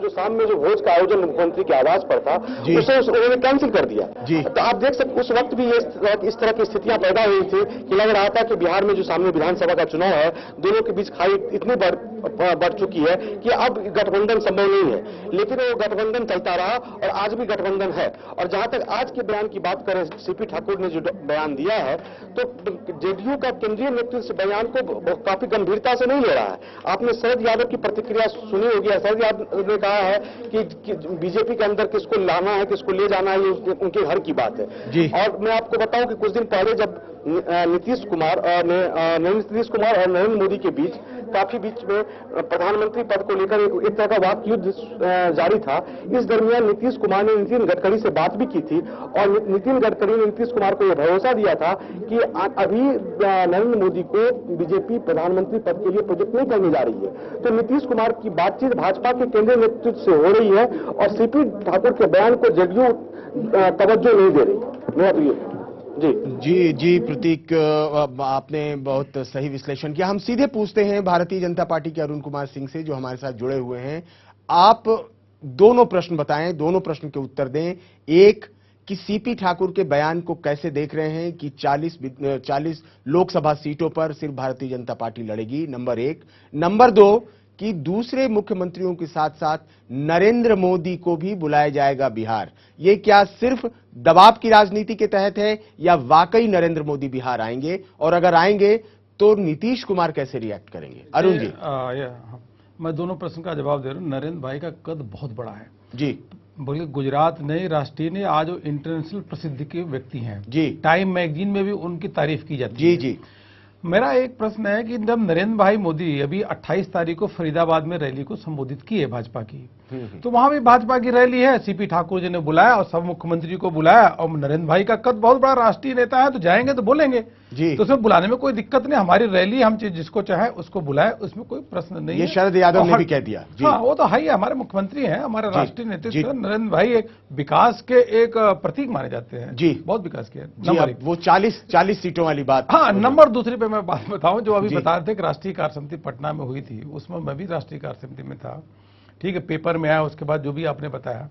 शाम में जो भोज का आयोजन मुख्यमंत्री के आवास पर था उसे उन्होंने कैंसिल कर दिया। तो आप देख सकते उस वक्त भी इस तरह की स्थितियां पैदा हुई थी कि लग रहा था कि बिहार में जो सामने विधानसभा का चुनाव है दोनों के बीच खाई इतनी बढ़ चुकी है कि अब गठबंधन संभव नहीं है। लेकिन वो गठबंधन चलता रहा और आज भी गठबंधन है। और जहां तक आज के बयान की बात करें, सीपी ठाकुर ने जो बयान दिया है तो जेडीयू का केंद्रीय नेतृत्व इस बयान को काफी गंभीरता से नहीं ले रहा है। आपने शरद यादव की प्रतिक्रिया सुनी होगी। शरद यादव ने कहा है कि बीजेपी के अंदर किसको लाना है, किसको ले जाना है, ये उनके घर की बात है। और मैं आपको बताऊं कि कुछ दिन पहले जब नीतीश कुमार और नरेंद्र मोदी के बीच काफी बीच में प्रधानमंत्री पद को लेकर एक तरह का वाक युद्ध जारी था, इस दरमियान नीतीश कुमार ने नितिन गडकरी से बात भी की थी और नितिन गडकरी ने नीतीश कुमार को यह भरोसा दिया था कि अभी नरेंद्र मोदी को बीजेपी प्रधानमंत्री पद के लिए प्रोजेक्ट नहीं करने जा रही है। तो नीतीश कुमार की बातचीत भाजपा के केंद्रीय नेतृत्व से हो रही है और सीपी ठाकुर के बयान को जेडीयू तवज्जो नहीं दे रही। मेरा तो जी प्रतीक, आपने बहुत सही विश्लेषण किया। हम सीधे पूछते हैं भारतीय जनता पार्टी के अरुण कुमार सिंह से जो हमारे साथ जुड़े हुए हैं। आप दोनों प्रश्न बताएं, दोनों प्रश्न के उत्तर दें। एक कि सीपी ठाकुर के बयान को कैसे देख रहे हैं कि 40 लोकसभा सीटों पर सिर्फ भारतीय जनता पार्टी लड़ेगी, नंबर 1। नंबर 2 कि दूसरे मुख्यमंत्रियों के साथ साथ नरेंद्र मोदी को भी बुलाया जाएगा बिहार। ये क्या सिर्फ दबाव की राजनीति के तहत है या वाकई नरेंद्र मोदी बिहार आएंगे, और अगर आएंगे तो नीतीश कुमार कैसे रिएक्ट करेंगे? अरुण जी। मैं दोनों प्रश्न का जवाब दे रहा हूं। नरेंद्र भाई का कद बहुत बड़ा है जी, बल्कि गुजरात ने, राष्ट्रीय ने, आज इंटरनेशनल प्रसिद्धि के व्यक्ति हैं जी। टाइम मैगजीन में भी उनकी तारीफ की जाती है। जी। मेरा एक प्रश्न है कि जब नरेंद्र भाई मोदी अभी 28 तारीख को फरीदाबाद में रैली को संबोधित की है भाजपा की, तो वहां भी भाजपा की रैली है, सीपी ठाकुर जी ने बुलाया और सब मुख्यमंत्री को बुलाया, और नरेंद्र भाई का कद बहुत बड़ा राष्ट्रीय नेता है, तो जाएंगे तो बोलेंगे जी, तो उसमें बुलाने में कोई दिक्कत नहीं। हमारी रैली, हम जिसको चाहे उसको बुलाए, उसमें कोई प्रश्न नहीं है। ये शरद यादव ने भी कह दिया। हाँ, वो तो है ही, हमारे मुख्यमंत्री हैं, हमारे राष्ट्रीय नेतृत्व नरेंद्र भाई एक विकास के एक प्रतीक माने जाते हैं जी, बहुत विकास किया। वो 40 सीटों वाली बात। हाँ, नंबर दूसरी पे मैं बात बताऊं, जो अभी बता रहे थे कि राष्ट्रीय कार्य समिति पटना में हुई थी, उसमें मैं भी राष्ट्रीय कार्य समिति में था, ठीक है, पेपर में आया, उसके बाद जो भी आपने बताया,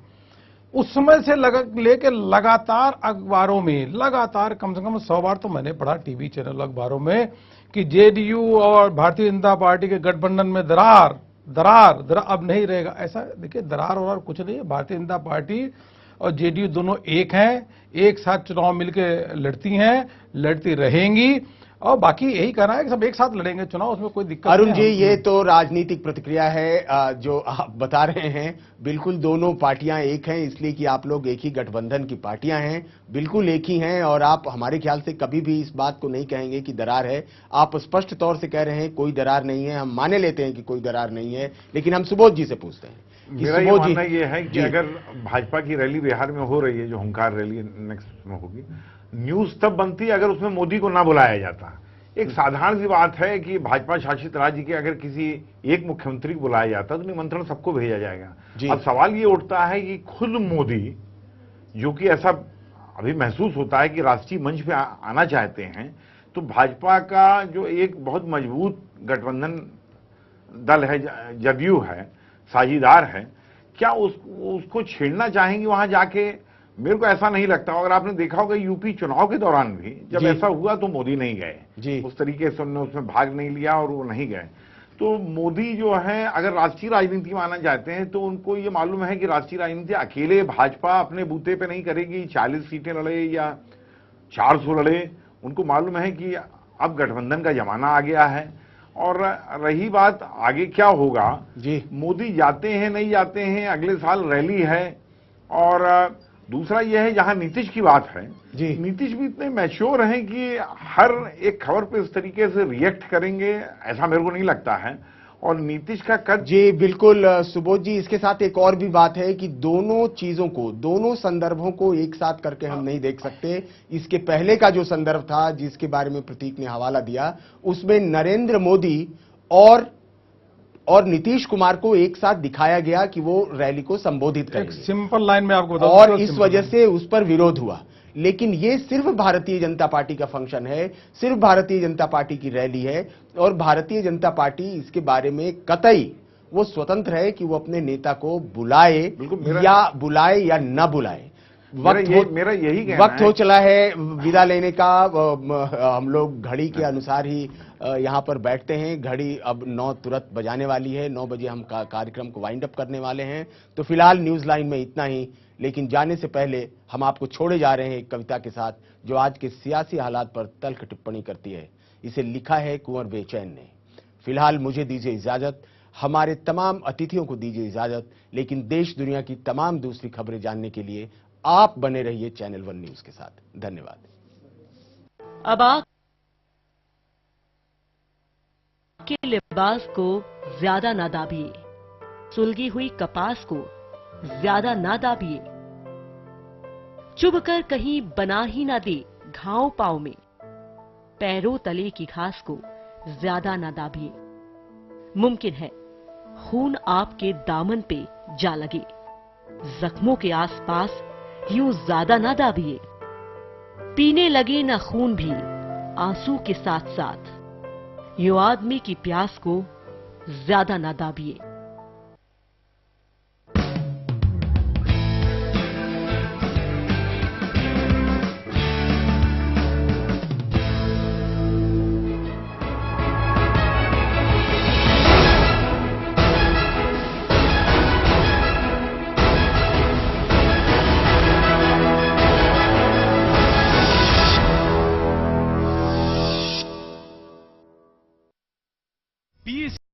उस समय से लेके लगातार अखबारों में, लगातार कम से कम 100 बार तो मैंने पढ़ा टीवी चैनल अखबारों में कि जेडीयू और भारतीय जनता पार्टी के गठबंधन में दरार अब नहीं रहेगा। ऐसा देखिए, दरार और कुछ नहीं है। भारतीय जनता पार्टी और जेडीयू दोनों एक हैं, एक साथ चुनाव मिलकर लड़ती हैं, लड़ती रहेंगी, और बाकी यही कहना है कि सब एक साथ लड़ेंगे चुनाव, उसमें कोई दिक्कत नहीं। अरुण जी, ये तो राजनीतिक प्रतिक्रिया है जो आप बता रहे हैं। बिल्कुल दोनों पार्टियां एक हैं, इसलिए कि आप लोग एक ही गठबंधन की पार्टियां हैं, बिल्कुल एक ही हैं, और आप हमारे ख्याल से कभी भी इस बात को नहीं कहेंगे कि दरार है। आप स्पष्ट तौर से कह रहे हैं कोई दरार नहीं है, हम माने लेते हैं कि कोई दरार नहीं है, लेकिन हम सुबोध जी से पूछते हैं। मेरा ये मानना ये है कि अगर भाजपा की रैली बिहार में हो रही है, जो हुंकार रैली नेक्स्ट में होगी, न्यूज तब बनती है अगर उसमें मोदी को ना बुलाया जाता। एक साधारण सी बात है कि भाजपा शासित राज्य के अगर किसी एक मुख्यमंत्री को बुलाया जाता तो निमंत्रण सबको भेजा जाएगा। अब सवाल ये उठता है कि खुद मोदी, जो कि ऐसा अभी महसूस होता है कि राष्ट्रीय मंच पे आना चाहते हैं, तो भाजपा का जो एक बहुत मजबूत गठबंधन दल है, जदयू है, साझीदार है, क्या उसको छेड़ना चाहेंगे वहां जाके? मेरे को ऐसा नहीं लगता। अगर आपने देखा होगा यूपी चुनाव के दौरान भी जब ऐसा हुआ तो मोदी नहीं गए, उस तरीके से उन्होंने उसमें भाग नहीं लिया और वो नहीं गए। तो मोदी जो है, अगर राष्ट्रीय राजनीति में आना चाहते हैं तो उनको ये मालूम है कि राष्ट्रीय राजनीति अकेले भाजपा अपने बूते पे नहीं करेगी, 40 सीटें लड़े या 400 लड़े। उनको मालूम है कि अब गठबंधन का जमाना आ गया है। और रही बात आगे क्या होगा, मोदी जाते हैं नहीं जाते हैं, अगले साल रैली है। और दूसरा यह है, जहां नीतीश की बात है, नीतीश भी इतने मैच्योर हैं कि हर एक खबर पे इस तरीके से रिएक्ट करेंगे, ऐसा मेरे को नहीं लगता है। और नीतीश का कद जी बिल्कुल सुबोध जी, इसके साथ एक और भी बात है कि दोनों चीजों को, दोनों संदर्भों को एक साथ करके हम नहीं देख सकते। इसके पहले का जो संदर्भ था, जिसके बारे में प्रतीक ने हवाला दिया, उसमें नरेंद्र मोदी और नीतीश कुमार को एक साथ दिखाया गया कि वो रैली को संबोधित करेंगे। सिंपल लाइन में आपको बताऊं, और इस वजह से उस पर विरोध हुआ। लेकिन ये सिर्फ भारतीय जनता पार्टी का फंक्शन है, सिर्फ भारतीय जनता पार्टी की रैली है, और भारतीय जनता पार्टी इसके बारे में कतई वो स्वतंत्र है कि वो अपने नेता को बुलाए या न बुलाए। मेरा यही वक्त हो चला है विदा लेने का। हम लोग घड़ी के अनुसार ही यहाँ पर बैठते हैं। घड़ी अब 9 तुरंत बजाने वाली है, 9 बजे हम कार्यक्रम को वाइंड अप करने वाले हैं। तो फिलहाल न्यूज लाइन में इतना ही, लेकिन जाने से पहले हम आपको छोड़े जा रहे हैं एक कविता के साथ, जो आज के सियासी हालात पर तल्ख टिप्पणी करती है। इसे लिखा है कुंवर बेचैन ने। फिलहाल मुझे दीजिए इजाजत, हमारे तमाम अतिथियों को दीजिए इजाजत, लेकिन देश दुनिया की तमाम दूसरी खबरें जानने के लिए आप बने रहिए चैनल 1 न्यूज के साथ। धन्यवाद। अब आप के लिबास को ज्यादा ना दाबिए, सुलगी हुई कपास को ज्यादा ना दाबिए, चुभकर कहीं बना ही ना दे घाव पांव में, पैरों तले की घास को ज्यादा ना दाबिए। मुमकिन है खून आपके दामन पे जा लगे, जख्मों के आसपास यूं ज्यादा ना दाबिए, पीने लगे ना खून भी आंसू के साथ साथ, यूं आदमी की प्यास को ज्यादा ना दाबिए।